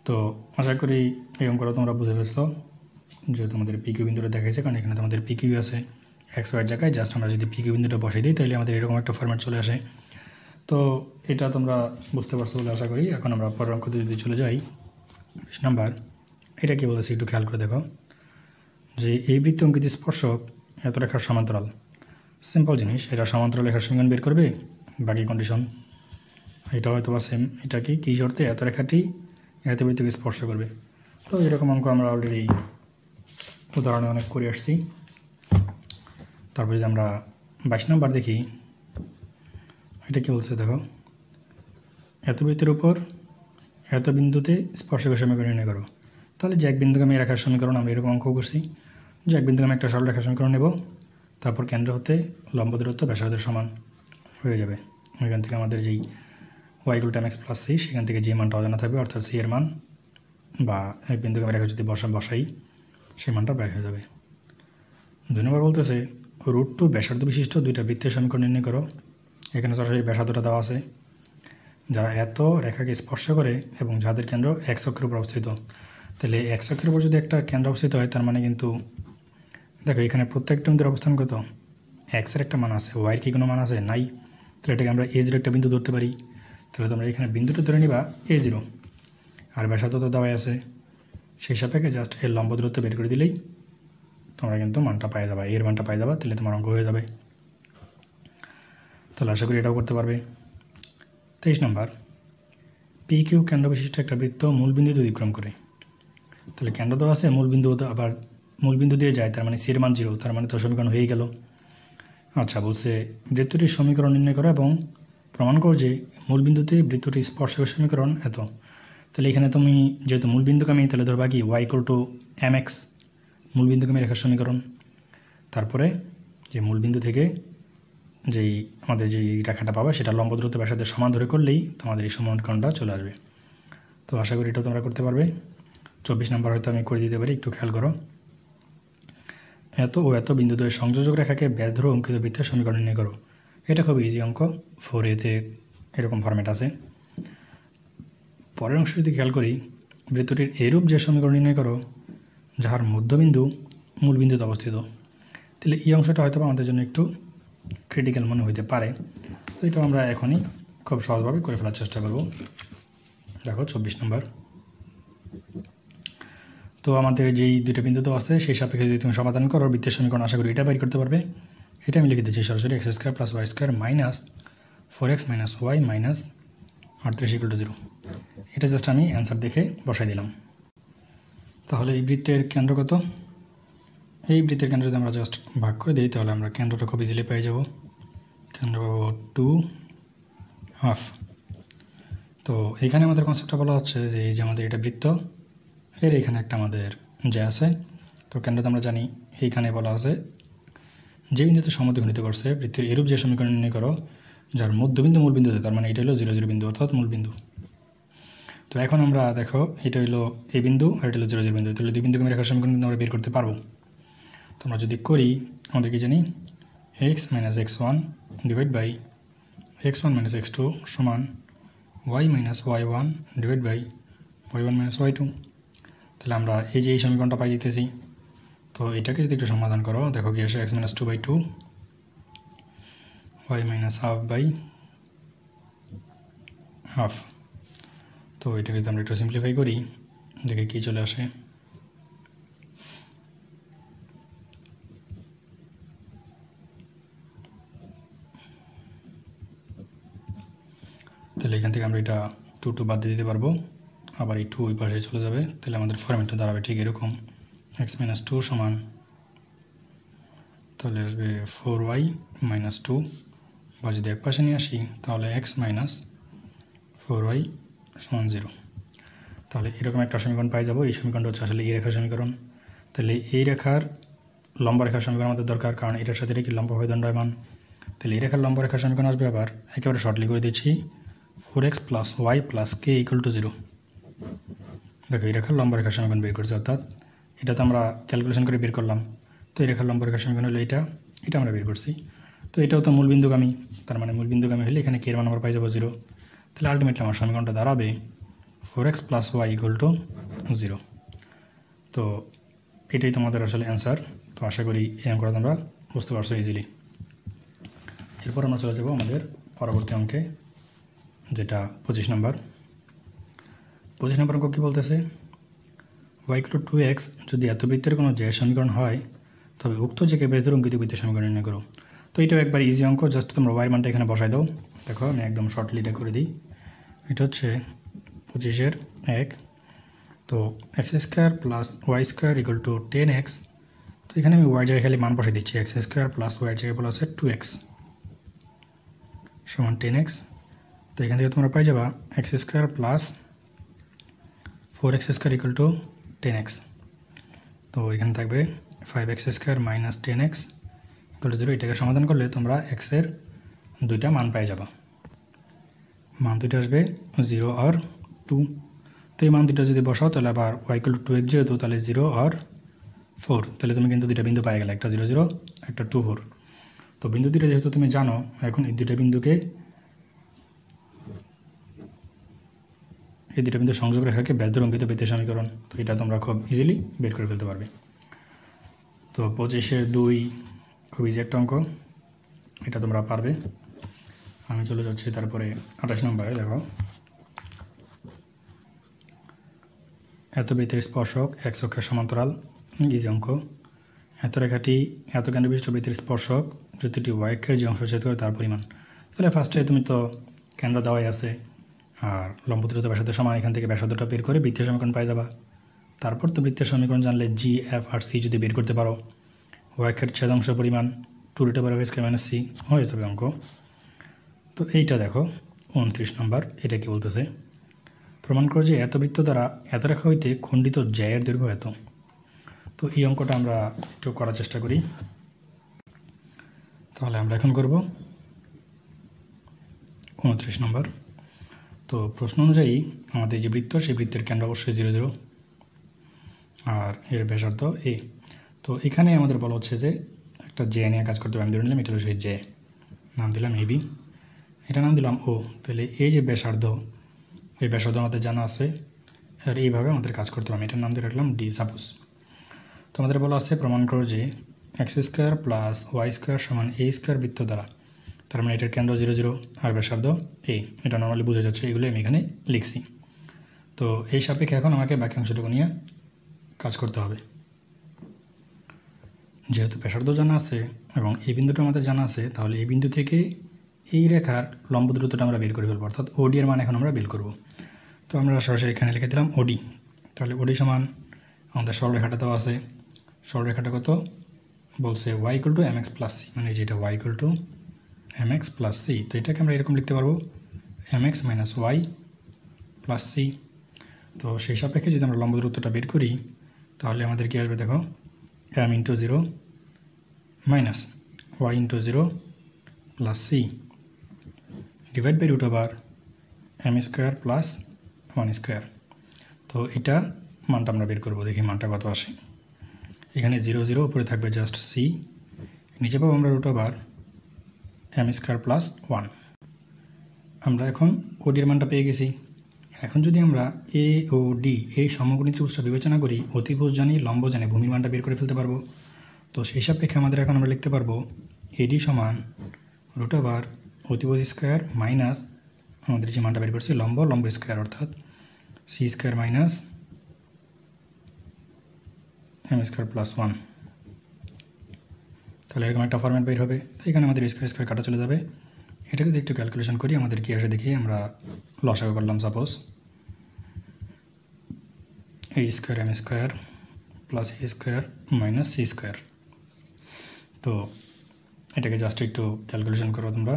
তো আশা করি এই অঙ্কটা তোমরা বুঝে পেরেছ, যেহেতু তোমাদের PQ বিন্দুটা দেখাইছে, কারণ এখানে তোমাদের PQ আছে x y জায়গায়, জাস্ট আমরা যদি PQ বিন্দুটা বসাই দিই তাহলে আমাদের এরকম একটা ফরম্যাট চলে আসে। তো এটা তোমরা বুঝতে পারছো বলে আশা করি। এখন আমরা পরের অঙ্কতে যদি চলে যাই 20 নম্বর, এটা কি বলেছে একটু খেয়াল করে দেখো, যে এই বৃত্তে অঙ্কিত স্পর্শক এত রেখার সমান্তরাল। সিম্পল জিনিস, এটা সমান্তরাল রেখার সমীকরণ বের করবে, বাকি কন্ডিশন এটা হয়তো বা সেম। এটা কি শর্তে এত রেখাটি এত বৃত্তকে স্পর্শ করবে, তো এরকম অঙ্ক আমরা অলরেডি উদাহরণে অনেক করে আসছি। তারপর যদি আমরা 22 নম্বর দেখি, এটা কি বলছে দেখো, এত বৃত্তের উপর এত বিন্দুতে স্পর্শকের সমীকরণ নির্ণয় করো। তাহলে যে এক বিন্দুগামী রেখার সমীকরণ আমরা এরকম অঙ্ক করছি যে এক বিন্দুগামী একটা সরল রেখার সমীকরণ নেব, তারপর কেন্দ্র হতে লম্ব দূরত্ব ব্যাসার্ধের সমান হয়ে যাবে। ওইখান থেকে আমাদের যেই y = mx + c, সেখান থেকে যে মানটা অজানা থাকবে অর্থাৎ c এর মান বা এক বিন্দুগামী রেখা যদি বসাই সেই মানটা বের হয়ে যাবে। 2 নম্বর বলতেছে √2 ব্যাসার্ধ বিশিষ্ট দুইটা বৃত্তের সমীকরণ নির্ণয় করো। এখানে সরাসরি ব্যাসার্ধটা দেওয়া আছে, যারা এত রেখাকে স্পর্শ করে এবং যাদের কেন্দ্র x অক্ষের উপর অবস্থিত। তাহলে x অক্ষের উপর যদি একটা কেন্দ্র অবস্থিত হয়, তার মানে কিন্তু দেখো এখানে প্রত্যেকটা বিন্দুর অবস্থান কত, x এর একটা মান আছে, y এর কি কোনো মান আছে? নাই। তাহলে এটাকে আমরা a0 একটা বিন্দু ধরতে পারি। তাহলে তোমরা এখানে বিন্দুটা ধরে নিবা a0, আর ব্যাসার্ধ তো দেওয়াই আছে, সেই সাপেক্ষে জাস্ট এর লম্ব দূরত্ব বের করে দিলেই তোমরা কিন্তু মানটা পাই যাবা, এর মানটা পাই যাবা, তাহলে তোমার অঙ্ক হয়ে যাবে। তাহলে আশা করি এটাও করতে পারবে। 23 নম্বর, PQ কেন্দ্র বিশিষ্ট একটা বৃত্ত মূল বিন্দুতে অতিক্রম করে। তাহলে কেন্দ্র তো আছে, মূল বিন্দু আবার মূল বিন্দু দিয়ে যায়, তার মানে c এর মান 0, তার মানে তো সমীকরণ হয়ে গেল। আচ্ছা, বলছে বৃত্তটির সমীকরণ নির্ণয় করো এবং প্রমাণ করো যে মূল বিন্দুতে বৃত্তটির স্পর্শকের সমীকরণ এত। তাহলে এখানে তুমি যেহেতু মূল বিন্দুগামী, তাহলে ধরবা কি y = mx, মূল বিন্দুগামী রেখার সমীকরণ। তারপরে যে মূল বিন্দু থেকে যেই আমাদের যেই রেখাটা পাবা সেটা লম্ব দূরত্ব ব্যাসার্ধের সমান ধরে করলেই তোমাদের এই সমীকরণটা চলে আসবে। তো আশা করি এটাও তোমরা করতে পারবে। 24 নম্বর হয়তো আমি করে দিতে পারি, একটু খেয়াল করো। এত ও এত বিন্দুদ্বয়ের সংযোজক রেখাকে ব্যাস ধরে অঙ্কিত বৃত্তের সমীকরণ নির্ণয় করো। এটা খুব ইজি অঙ্ক, 4A-তে এরকম ফরম্যাট আছে। পরের অংশ যদি খেয়াল করি, বৃত্তটির এরূপ যে সমীকরণ নির্ণয় করো যাহার মধ্যবিন্দু মূল বিন্দুতে অবস্থিত। তাহলে এই অংশটা হয়তো আমাদের জন্য একটু ক্রিটিক্যাল মনে হইতে পারে, তো এটা আমরা এখনই খুব সহজভাবে করে ফেলার চেষ্টা করব। দেখো 24 নম্বর, তো আমাদের যেই দুইটা বিন্দু তো আছে সেই সাপেক্ষে যদি তুমি সমাধান করো বৃত্তের সমীকরণ, আশা করি এটা বের করতে পারবে। এটা আমি লিখে দিচ্ছি সরাসরি x² + y² - 4x - y - 38 = 0। এটা জাস্ট আমি অ্যান্সার দেখে বসাই দিলাম। তাহলে এই বৃত্তের কেন্দ্র কত? এই বৃত্তের কেন্দ্র যদি আমরা জাস্ট ভাগ করে দিই তাহলে আমরা কেন্দ্রটা খুব ইজিলি পেয়ে যাব। কেন্দ্র পাবো 2/2। তো এইখানে আমাদের কনসেপ্টটা বলা হচ্ছে যে এই যে আমাদের এটা বৃত্ত, এর এখানে একটা আমাদের যে আছে, তো কেন্দ্রটা আমরা জানি এইখানে বলা আছে যে বিন্দুতে সমদ্বিখণ্ডিত করছে বৃত্তের এরূপ যে সমীকরণ নির্ণয় করো যার মধ্যবিন্দু মূল বিন্দুতে, তার মানে এটা হলো 0, 0 বিন্দু অর্থাৎ মূল বিন্দু। তো এখন আমরা দেখো এটা হলো এই বিন্দু আর এটা হলো 0, 0 বিন্দু, তাহলে দুই বিন্দুকে রেখার সমীকরণ কিন্তু আমরা বের করতে পারবো। তো আমরা যদি করি আমাদের কি জানি x - x1 / x1 - x2 সমান y - y1 / y1 - y2। তাহলে আমরা এই যে এই সমীকরণটা পাই যেতেছি। তো এটাকে যদি একটু সমাধান করো, দেখো কি আসে, x - 2/2 y - ½ তো এটাকে যদি আমরা একটু সিম্পলিফাই করি, দেখে কি চলে আসে। তাহলে এখান থেকে আমরা এটা 2 বাদ দিয়ে দিতে পারবো, আবার এই 2 ওই পাশে চলে যাবে। তাহলে আমাদের ফরম্যাটটা দাঁড়াবে ঠিক এরকম, x - 2 সমান, তাহলে আসবে 4y - 2, বা যদি এক পাশে নিয়ে আসি তাহলে x - 4y = 0। তাহলে এরকম একটা সমীকরণ পাই যাবো। এই সমীকরণটা হচ্ছে আসলে এই রেখার সমীকরণ। তাহলে এই রেখার লম্ব রেখার সমীকরণ আমাদের দরকার, কারণ এটার সাথে এটা কি লম্বভাবে দণ্ডায়মান। তাহলে এই রেখার লম্ব রেখার সমীকরণ আসবে, আবার একেবারে শর্টলি করে দিচ্ছি 4x + y + k = 0। দেখো এই রেখার লম্ব রেখার সমীকরণ বের করছে, অর্থাৎ এটা তো আমরা ক্যালকুলেশন করে বের করলাম। তো এই রেখার লম্ব রেখার সমীকরণ হলো এটা আমরা বের করছি। তো এটাও তো মূল বিন্দুগামী, তার মানে মূল বিন্দুগামী হলে এখানে k এর মান আমরা পাই যাবো 0। তাহলে আলটিমেটলি আমার সমীকরণটা দাঁড়াবে 4x + y = 0। তো এটাই তোমাদের আসলে অ্যান্সার। তো আশা করি এই অঙ্কটা তোমরা বুঝতে পারছো ইজিলি। এরপর আমরা চলে যাব আমাদের পরবর্তী অঙ্কে, যেটা 25 নম্বর। 25 নম্বর অঙ্ক কী বলতেছে, y = 2x যদি এত বৃত্তের কোনো যে সমীকরণ হয় তবে উক্ত জেকে বেশ ধরে অঙ্কিত বৃত্তের সমীকরণ নির্ণয় করো। তো এটাও একবার ইজি অঙ্ক, জাস্ট তোমরা y মানটা এখানে বসাই দাও। দেখো আমি একদম শর্টলি এটা করে দিই। এটা হচ্ছে 25-এর 1, তো x square plus y square equal to 10x। তো এখানে আমি ওয়াই জায়গায় খালি মান বসে দিচ্ছি, এক্স স্কোয়ার প্লাস ওয়াই জায়গায় বলা আছে 2x সমান 10x। তো এখান থেকে তোমরা পাই যাবা x square plus 4x square equal to 10x। তো এখানে থাকবে 5x square minus 10x equal to 0। এটাকে সমাধান করলে তোমরা এক্সের দুইটা মান পাই যাবা। মান দুইটা আসবে 0 আর 2। তো এই মান দুইটা যদি বসাও তাহলে আবার ওয়াই ইকুয়াল টু 2x যেহেতু, তাহলে 0 আর 4, তাহলে তুমি কিন্তু দুইটা বিন্দু পাই গেলে, একটা 0 0 একটা 2 4। তো বিন্দু দুইটা যেহেতু তুমি জানো, এখন এই দুইটা বিন্দুকে সংযোগ রেখাকে ব্যাসদরঙ্কিত বৃত্তের সমীকরণ, তো এটা তোমরা খুব ইজিলি বের করে ফেলতে পারবে। তো 25-2 খুব ইজি একটা অঙ্ক, এটা তোমরা পারবে। আমি চলে যাচ্ছি তারপরে 28 নম্বরে। দেখো, এত বৃত্তের স্পর্শক এক্স অক্ষের সমান্তরাল, ইজি অঙ্ক। এত রেখাটি এত কেন্দ্র বিশিষ্ট বৃত্তের স্পর্শক বৃত্তটি ওয়াই অক্ষের যে অংশ ছেদ করে তার পরিমাণ। তাহলে ফার্স্টে তুমি তো কেন্দ্র দেওয়াই আছে আর লম্ব দূরত্ব ব্যাসার্ধের সমান, এখান থেকে ব্যাসার্ধটা বের করে বৃত্তের সমীকরণ পাই যাবা। তারপর তো বৃত্তের সমীকরণ জানলে জি, এফ আর সি যদি বের করতে পারো, ওয়াই অক্ষের ছেদাংশ পরিমাণ 2√x² - c হয়ে যাবে অঙ্ক। তো এইটা দেখো 29 নম্বর, এটা কি বলতেছে, প্রমাণ করো যে এত বৃত্ত দ্বারা এত রেখা হইতে খণ্ডিত জ্যায়ের দৈর্ঘ্য এত। তো এই অঙ্কটা আমরা একটু করার চেষ্টা করি। তাহলে আমরা এখন করব 29 নম্বর। তো প্রশ্ন অনুযায়ী আমাদের যে বৃত্ত, সেই বৃত্তের কেন্দ্র অবশ্যই 0 0 আর এর ব্যাসার্ধ এ। তো এখানে আমাদের বলা হচ্ছে যে একটা জে নিয়ে কাজ করতে হবে। আমি ধরে নিলাম এটা হলো সেই জে, নাম দিলাম এবি, এটা নাম দিলাম ও। তাহলে এই যে ব্যাসার্ধ, এই ব্যাসার্ধ আমাদের জানা আছে, আর এইভাবে আমাদের কাজ করতে হবে। এটার নাম দিয়ে রাখলাম ডি সাপোজ। তো আমাদের বলা আছে প্রমাণ করো যে x square plus y square সমান এ স্কোয়ার বৃত্ত দ্বারা, তার মানে এটার কেন্দ্র 0 0 আর ব্যাসার্ধ এ। এটা নর্মালি বোঝা যাচ্ছে, এগুলো আমি এখানে লিখছি। তো এই সাপেক্ষে এখন আমাকে বাকি অংশটুকু নিয়ে কাজ করতে হবে। যেহেতু ব্যাসার্ধ জানা আছে এবং এই বিন্দুটা আমাদের জানা আছে, তাহলে এই বিন্দু থেকে এই রেখার লম্ব দূরত্বটা আমরা বের করে ফেলবো, অর্থাৎ ওডি এর মান এখন আমরা বের করব। তো আমরা সরাসরি এখানে লিখে দিলাম ওডি। তাহলে ওডি সমান আমাদের সরলরেখাটা দেওয়া আছে, সরলরেখাটা কত বলছে y equal to mx plus c, মানে যেটা y equal to mx plus c. তো এটাকে আমরা এরকম লিখতে পারবো mx minus y plus c. তো সেই সাপেক্ষে যদি আমরা লম্ব দূরত্বটা বের করি, তাহলে আমাদের কী আসবে দেখো, m into 0 minus y into 0 plus c divide by root over m square plus 1 square. তো এটা মানটা আমরা বের করবো, দেখি মানটা কত আসে। এখানে 0 0 উপরে থাকবে জাস্ট সি, নিচে পাবো আমরা root over m square plus 1। আমরা এখন ওডির মানটা পেয়ে গেছি। এখন যদি আমরা এ ও ডি এই সমকোণী ত্রিভুজটা বিবেচনা করি, অতিভুজ জানি, লম্ব জানি, ভূমির মানটা বের করে ফেলতে পারবো। তো সেই সাপেক্ষে আমাদের এখন আমরা লিখতে পারবো এডি সমান রুট ওভার অতিভুজ স্কোয়ার মাইনাস আমাদের যে মানটা বের করছি লম্ব স্কোয়ার, অর্থাৎ c square minus m square plus 1। তাহলে এরকম একটা ফরম্যাট বের হবে। তো এখানে আমাদের স্কোয়ার কাটা চলে যাবে। এটাকে যদি একটু ক্যালকুলেশন করি আমাদের কি আসে দেখি। আমরা লসাগু করলাম, suppose a square m square plus a square minus c square. তো এটাকে জাস্ট একটু ক্যালকুলেশন করো তোমরা।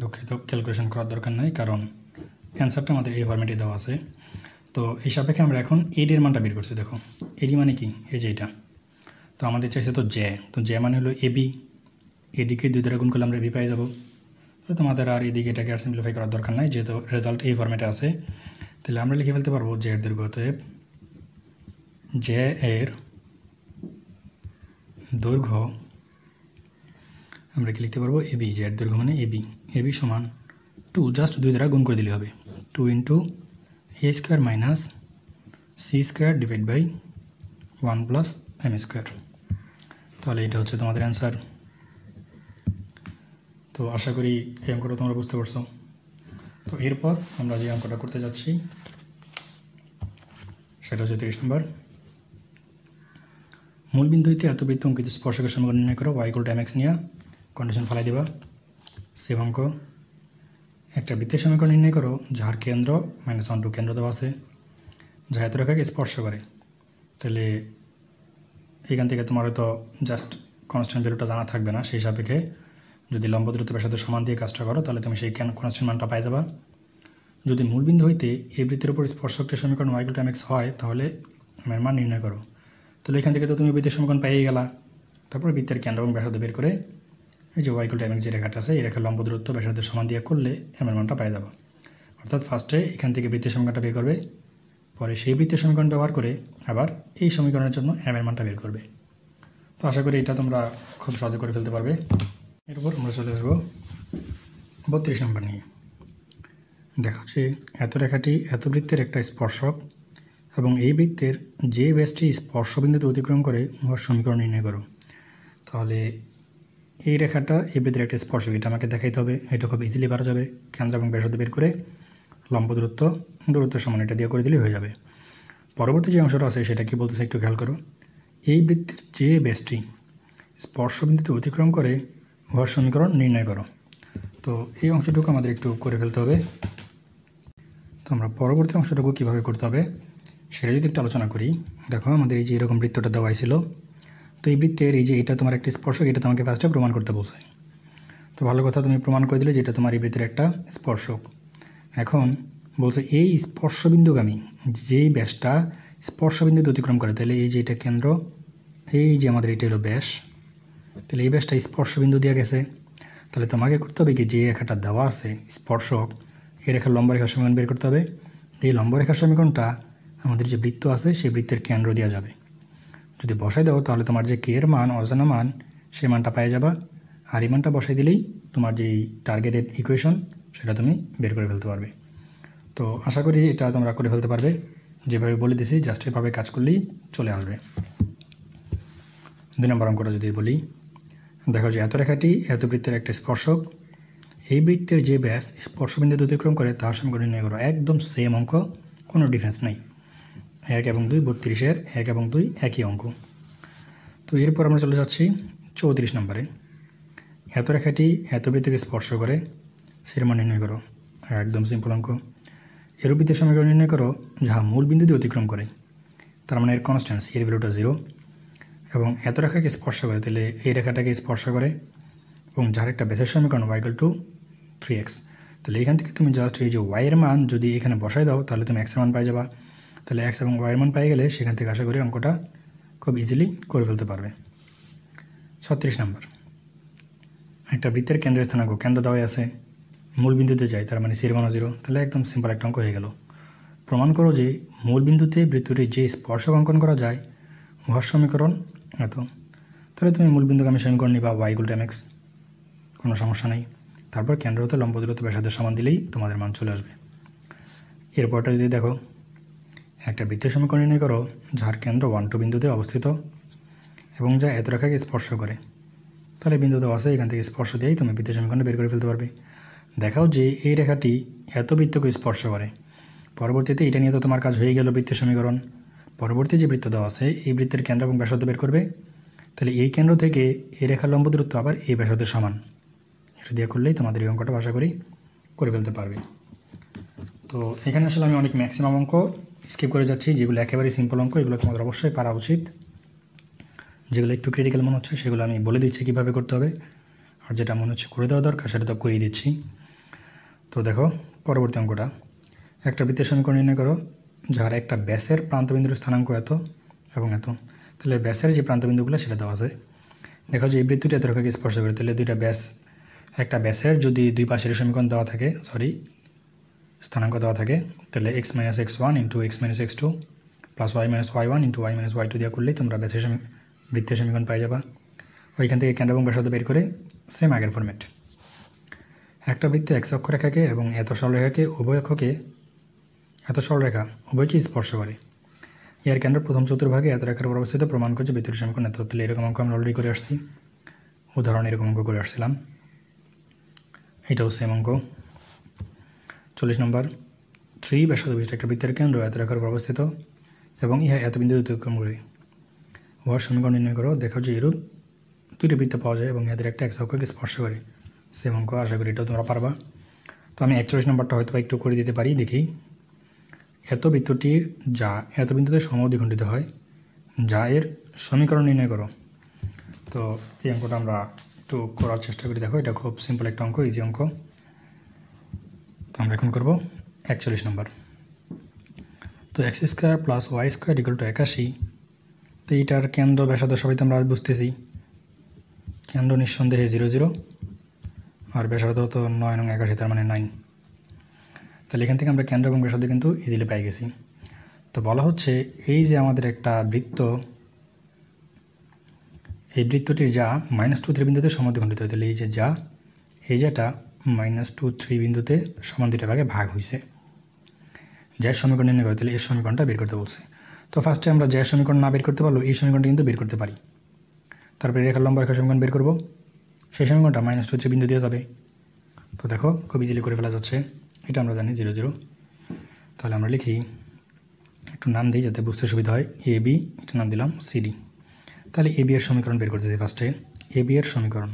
দুঃখিত, ক্যালকুলেশন করার দরকার নাই, কারণ অ্যান্সারটা আমাদের এই ফরম্যাটে দেওয়া আছে। তো এই সাপেক্ষে আমরা এখন এডির মানটা বের করছি। দেখো এডি মানে কি, এই যে এটা। তো আমাদের চাইছে তো জে, তো জে মানে হলো এবি, এডিকে 2 দ্বারা গুণ করলে আমরা এবি পেয়ে যাবো। তো তোমাদের আর এদিকে এটাকে আর সিম্পলিফাই করার দরকার নাই, যেহেতু রেজাল্ট এই ফরম্যাটে আছে। তাহলে আমরা লিখে ফেলতে পারবো জে এর দৈর্ঘ্য, অতএব জে এর দৈর্ঘ্য আমরা কি লিখতে পারবো এবি, জে এর দৈর্ঘ্য মানে এবি। এবি সমান 2, জাস্ট 2 দ্বারা গুণ করে দিলে হবে, 2 into a square minus c square divide by 1 plus m square. তাহলে এটা হচ্ছে তোমাদের অ্যান্সার। তো আশা করি এই অঙ্কটা তোমরা বুঝতে পারছো। তো এরপর আমরা যে অঙ্কটা করতে যাচ্ছি সেটা হচ্ছে 30 নম্বর। মূলবিন্দু হইতে এত বৃত্ত অঙ্কিত স্পর্শকের সমীকরণ নির্ণয় করো, y = mx নিয়ে কন্ডিশন ফেলাই দিবা। সেভ অঙ্ক। একটা বৃত্তের সমীকরণ নির্ণয় করো যার কেন্দ্র -1 কেন্দ্র দেওয়া আছে, যা এত রেখাকে স্পর্শ করে। তাহলে এখান থেকে তোমার হয়তো জাস্ট কনস্ট্যান্ট ভ্যালুটা জানা থাকবে না, সেই সাপেক্ষে যদি লম্ব দূরত্ব ব্যাসার্ধ সমান দিয়ে কাজটা করো তাহলে তুমি সেই কনস্ট্যান্ট মানটা পাই যাবা। যদি মূলবিন্দু হইতে এই বৃত্তের উপর স্পর্শকটির সমীকরণ y = mx হয় তাহলে এর মান নির্ণয় করো। তাহলে এখান থেকে তো তুমি বৃত্তের সমীকরণ পেয়ে গেলা। তারপর বৃত্তের কেন্দ্র এবং ব্যাসার্ধ বের করে এই যে y = mx যে রেখাটা আছে এই রেখার লম্ব দূরত্ব ব্যাসার্ধের সমান দিয়ে করলে এর মানটা পাই যাবা। অর্থাৎ ফার্স্টে এখান থেকে বৃত্তের সমীকরণটা বের করবে, পরে সেই বৃত্তের সমীকরণ ব্যবহার করে আবার এই সমীকরণের জন্য m এর মানটা বের করবে। তো আশা করি এটা তোমরা খুব সহজে করে ফেলতে পারবে। এরপর আমরা চলে আসবো 32 নম্বর নিয়ে। দেখা হচ্ছে এত রেখাটি এত বৃত্তের একটা স্পর্শক এবং এই বৃত্তের যে ব্যাসটি স্পর্শবিন্দুতে অতিক্রম করে উহার সমীকরণ নির্ণয় করো। তাহলে এই রেখাটা এই বৃত্তের একটা স্পর্শক, এটা আমাকে দেখাইতে হবে। এটা খুব ইজিলি পারা যাবে, কেন্দ্র এবং ব্যাসার্ধ বের করে লম্ব দূরত্ব সমান এটা দিয়ে করে দিলেই হয়ে যাবে। পরবর্তী যে অংশটা আছে সেটা কি বলতেছে একটু খেয়াল করো। এই বৃত্তের যে ব্যাসটি স্পর্শবিন্দুতে অতিক্রম করে উহার সমীকরণ নির্ণয় করো। তো এই অংশটুকু আমাদের একটু করে ফেলতে হবে। তো আমরা পরবর্তী অংশটুকু কীভাবে করতে হবে সেটা যদি একটু আলোচনা করি। দেখো আমাদের এই যে এরকম বৃত্তটা দেওয়া ছিল, তো এই বৃত্তের এই যে এটা তোমার একটা স্পর্শক, এটা তোমাকে ফার্স্টে প্রমাণ করতে বলছে। তো ভালো কথা, তুমি প্রমাণ করে দিলে যে এটা তোমার এই বৃত্তের একটা স্পর্শক। এখন বলছে এই স্পর্শবিন্দুগামী যেই ব্যাসটা স্পর্শবিন্দুতে অতিক্রম করে, তাহলে এই যে এটা কেন্দ্র, এই যে আমাদের এটা হলো ব্যাস, তাহলে এই ব্যাসটা স্পর্শবিন্দু দিয়ে গেছে। তাহলে তোমাকে করতে হবে কি, যে রেখাটা দেওয়া আছে স্পর্শক, এই রেখার লম্ব রেখার সমীকরণ বের করতে হবে। এই লম্ব রেখার সমীকরণটা আমাদের যে বৃত্ত আছে সেই বৃত্তের কেন্দ্র দেওয়া যাবে। যদি বসাই দাও তাহলে তোমার যে কে এর মান, অজানা মান, সেই মানটা পেয়ে যাবা। আর এই মানটা বসাই দিলেই তোমার যেই টার্গেটেড ইকুয়েশন সেটা তুমি বের করে ফেলতে পারবে। তো আশা করি এটা তোমরা করে ফেলতে পারবে, যেভাবে বলে দিছি জাস্ট এভাবে কাজ করলেই চলে আসবে। 2 নম্বর অঙ্কটা যদি বলি, দেখো যে এত রেখাটি এত বৃত্তের একটা স্পর্শক, এই বৃত্তের যে ব্যাস স্পর্শবিন্দুতে অতিক্রম করে তার সমীকরণ নির্ণয় করো। একদম সেম অঙ্ক, কোনো ডিফারেন্স নেই। 1 এবং 2 32-এর 1 এবং 2 একই অঙ্ক। তো এরপর আমরা চলে যাচ্ছি 34 নম্বরে। এত রেখাটি এত বৃত্তকে স্পর্শ করে সের মান নির্ণয় করো। একদম সিম্পল অঙ্ক। এর বৃত্তের সমীকরণ নির্ণয় করো যাহা মূল বিন্দুতে অতিক্রম করে, তার মানে এর কনস্ট্যান্ট সি এর ভ্যালুটা 0, এবং এত রেখাকে স্পর্শ করে, তাহলে এই রেখাটাকে স্পর্শ করে, এবং যার একটা ব্যাসের সমীকরণ y = 3x। তাহলে এখান থেকে তুমি জাস্ট এই যে y এর মান যদি এখানে বসাই দাও তাহলে তুমি x এর মান পাই যাবা। তাহলে x এবং y এর মান পাই গেলে সেখান থেকে আশা করি অঙ্কটা খুব ইজিলি করে ফেলতে পারবে। 36 নম্বর। একটা বৃত্তের কেন্দ্রের স্থানাঙ্ক কেন্দ্র দেওয়া আছে, মূল বিন্দুতে যায়, তার মানে সির মান 0। তাহলে একদম সিম্পল একটা অঙ্ক হয়ে গেল। প্রমাণ করো যে মূল বিন্দুতে বৃত্তটি যে স্পর্শক অঙ্কন করা যায় উহার সমীকরণ এত। তাহলে তুমি মূল বিন্দুগামী সমীকরণ নিবা y = mx, কোনো সমস্যা নেই। তারপর কেন্দ্র হতে লম্ব দূরত্ব ব্যাসার্ধের সমান দিলেই তোমাদের মান চলে আসবে। এরপরটা যদি দেখো, একটা বৃত্তের সমীকরণ নির্ণয় করো যার কেন্দ্র 1, 2 বিন্দুতে অবস্থিত এবং যা এত রেখাকে স্পর্শ করে। তাহলে বিন্দু দেওয়া আছে, এখান থেকে স্পর্শ দিয়েই তুমি বৃত্তের সমীকরণটা বের করে ফেলতে পারবে। দেখাও যে এই রেখাটি এত বৃত্তকে স্পর্শ করে। পরবর্তীতে এটা নিয়ে তো তোমার কাজ হয়ে গেল বৃত্তের সমীকরণ। পরবর্তী যে বৃত্ত দেওয়া আছে এই বৃত্তের কেন্দ্র এবং ব্যাসার্ধ বের করবে। তাহলে এই কেন্দ্র থেকে এই রেখার লম্ব দূরত্ব আবার এই ব্যাসার্ধের সমান, এটা দিয়ে করলেই তোমাদের এই অঙ্কটা আশা করি করে ফেলতে পারবে। তো এখানে আসলে আমি অনেক ম্যাক্সিমাম অঙ্ক স্কিপ করে যাচ্ছি, যেগুলো একেবারেই সিম্পল অঙ্ক, এগুলো তোমাদের অবশ্যই পারা উচিত। যেগুলো একটু ক্রিটিক্যাল মনে হচ্ছে সেগুলো আমি বলে দিচ্ছি কীভাবে করতে হবে, আর যেটা মনে হচ্ছে করে দেওয়া দরকার সেটা তো করেই দিচ্ছি। তো দেখো পরবর্তী অঙ্কটা, একটা বৃত্তের সমীকরণ নির্ণয় করো যার একটা ব্যাসের প্রান্তবিন্দুর স্থানাঙ্ক এত এবং এত। তাহলে ব্যাসের যে প্রান্তবিন্দুগুলো সেটা দেওয়া আছে। দেখো যে এই বৃত্তটি এত রেখাকে স্পর্শ করে, তাহলে দুইটা ব্যাস, একটা ব্যাসের যদি দুই পাশের সমীকরণ দেওয়া থাকে, স্থানাঙ্ক দেওয়া থাকে, তাহলে x - x1 × x - x2 + y - y1 × y - y2 দিয়ে করলেই তোমরা বৃত্তের সমীকরণ পাই যাবা। ওইখান থেকে কেন্দ্র এবং ব্যাসার্ধ বের করে সেম আগের ফরম্যাট। একটা বৃত্ত x অক্ষরেখাকে এবং এত সরলরেখাকে উভয়কে স্পর্শ করে। এর কেন্দ্র প্রথম চতুর্ভাগে এত রেখার উপর অবস্থিত, প্রমাণ করছে বৃত্তের সমীকরণ এত। তাহলে এরকম অঙ্ক আমরা অলরেডি করে আসছি, উদাহরণ এরকম অঙ্ক করে আসছিলাম, এটাও সেম অঙ্ক। 40 নম্বর। 3 ব্যাসার্ধ বিশিষ্ট একটা বৃত্তের কেন্দ্র এত রেখার উপর অবস্থিত এবং ইহা এত বিন্দু অতিক্রম করে, উহার সমীকরণ নির্ণয় করো। দেখো যে এরূপ দুইটি বৃত্ত পাওয়া যায় এবং এদের একটা x অক্ষকে স্পর্শ করে। সেম অঙ্ক, আশা করি এটাও তোমরা পারবা। তো আমি 41 নম্বরটা হয়তো একটু করে দিতে পারি, দেখি। এত বৃত্তটির যা এত বিন্দুতে সমদ্বিখণ্ডিত হয়, যা এর সমীকরণ নির্ণয় করো। তো এই অঙ্কটা আমরা একটু করার চেষ্টা করি। দেখো, এটা খুব সিম্পল একটা অঙ্ক, ইজি অঙ্ক। তো আমরা এখন করব 41 নম্বর। তো x² + y² = 81। তো এইটার কেন্দ্র ব্যাসার্ধ সবাই তো আমরা বুঝতেছি, কেন্দ্র নিঃসন্দেহে 0 0, আর ব্যাসার্ধ তো 9 এবং 81, তার মানে 9। তাহলে এখান থেকে আমরা কেন্দ্র এবং ব্যাসার্ধ কিন্তু ইজিলি পাই গেছি। তো বলা হচ্ছে এই যে আমাদের একটা বৃত্ত, এই বৃত্তটির যা -2 3 বিন্দুতে সমদ্বিখণ্ডিত হয়। তাহলে এই যে যা, এই যেটা -2 3 বিন্দুতে সমান 2টা ভাগে ভাগ হয়েছে, যার সমীকরণ নির্ণয় করে। তাহলে এর সমীকরণটা বের করতে বলছে। তো ফার্স্টে আমরা যার সমীকরণ না বের করতে পারলেও এই সমীকরণটা কিন্তু বের করতে পারি। তারপরে রেখার লম্ব রেখার সমীকরণ বের করব, সেই সমীকরণটা -2 3 বিন্দু দিয়ে যাবে। তো দেখো, খুব ইজিলি করে ফেলা যাচ্ছে, এটা আমরা জানি 0 0। তাহলে আমরা লিখি, একটু নাম দিই যাতে বুঝতে সুবিধা হয়, AB, এটা নাম দিলাম CD। তাহলে AB এর সমীকরণ বের করতে দিই ফার্স্টে। AB এর সমীকরণ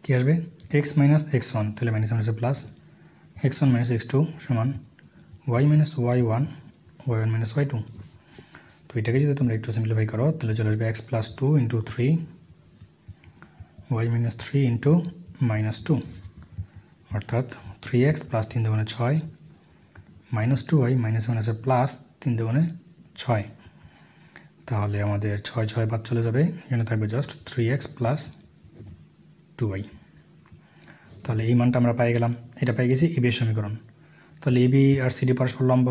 কী আসবে? x - x1, তাহলে মাইনাস মাইনাসে প্লাস, x1 - x2 সমান y - y1, y1 - y2। তো এটাকে যদি তোমরা একটু সিম্পলিফাই করো, তাহলে চলে আসবে x + 2 × 3, y - 3 × -2, অর্থাৎ 3x + 3 × 6, -2y মাইনাসে প্লাস 3 × 6। তাহলে আমাদের 6 6 বাদ চলে যাবে, এখানে থাকবে জাস্ট 3x + 2y। তাহলে এই মানটা আমরা পাই গেলাম, এটা পাই গেছি AB এর সমীকরণ। তাহলে AB আর CD পরস্পর লম্ব,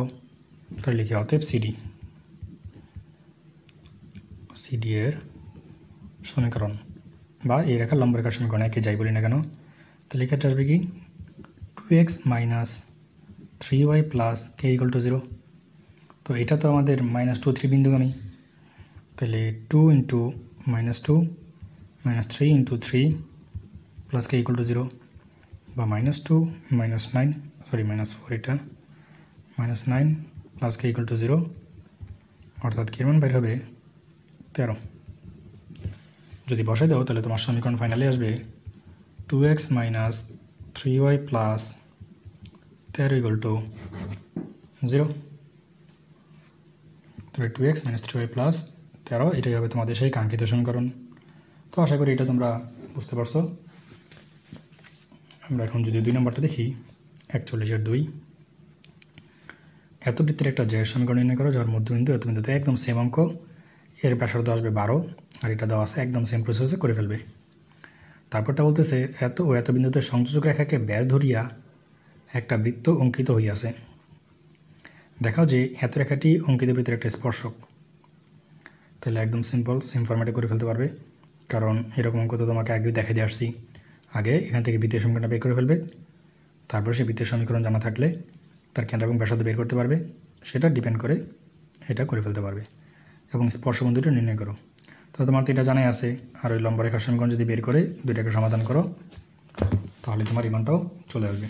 তাহলে লিখি অতএব CD এর সমীকরণ বা এই রেখার লম্ব রেখার সমীকরণ, একে যাই বলি না কেন। তাহলে এক্ষেত্রে আসবে কি 2x - 3y + k = 0। তো এটা তো আমাদের -2 3 বিন্দুগামী, তাহলে 2 × -2 -3 × 3 + k = 0, বা -2 - 9 সরি -4, এটা -9 + k = 0, অর্থাৎ k এর মান বের হবে 13। যদি বসাই দাও তাহলে তোমার সমীকরণ ফাইনালি আসবে 2x - 3y + 13 = 0। তবে 2x - 3y + 13, এটাই হবে তোমাদের সেই কাঙ্ক্ষিত সমীকরণ। তো আশা করি এটা তোমরা বুঝতে পারছো। আমরা এখন যদি 2 নম্বরটা দেখি, 41-2। এত বৃত্তের একটা জ্যায়ের সমীকরণ নির্ণয় করো যার মধ্যবিন্দু এত বিন্দুতে, একদম সেম অঙ্ক। এর ব্যাসার্ধ আসবে 12, আর এটা দেওয়া আছে, একদম সেম প্রসেসে করে ফেলবে। তারপরটা বলতেছে এত ও এত বিন্দুতে সংযোজক রেখাকে ব্যাস ধরিয়া একটা বৃত্ত অঙ্কিত হইয়াছে। দেখাও যে এত রেখাটি অঙ্কিত বৃত্তের একটা স্পর্শক। তাহলে একদম সিম্পল, সেম ফরম্যাটে করে ফেলতে পারবে, কারণ এরকম অঙ্ক তো তোমাকে আগেই দেখাই দিয়ে আসছি। আগে এখান থেকে বৃত্তের সমীকরণটা বের করে ফেলবে, তারপর সে বৃত্তের সমীকরণ জানা থাকলে তার কেন্দ্র এবং ব্যাসার্ধ বের করতে পারবে, সেটা ডিপেন্ড করে এটা করে ফেলতে পারবে। এবং স্পর্শবিন্দুটা নির্ণয় করো। তো তোমার তো এটা জানাই আছে, আর ওই লম্ব রেখার সমীকরণ যদি বের করে দুইটাকে সমাধান করো, তাহলে তোমার এই মানটাও চলে আসবে।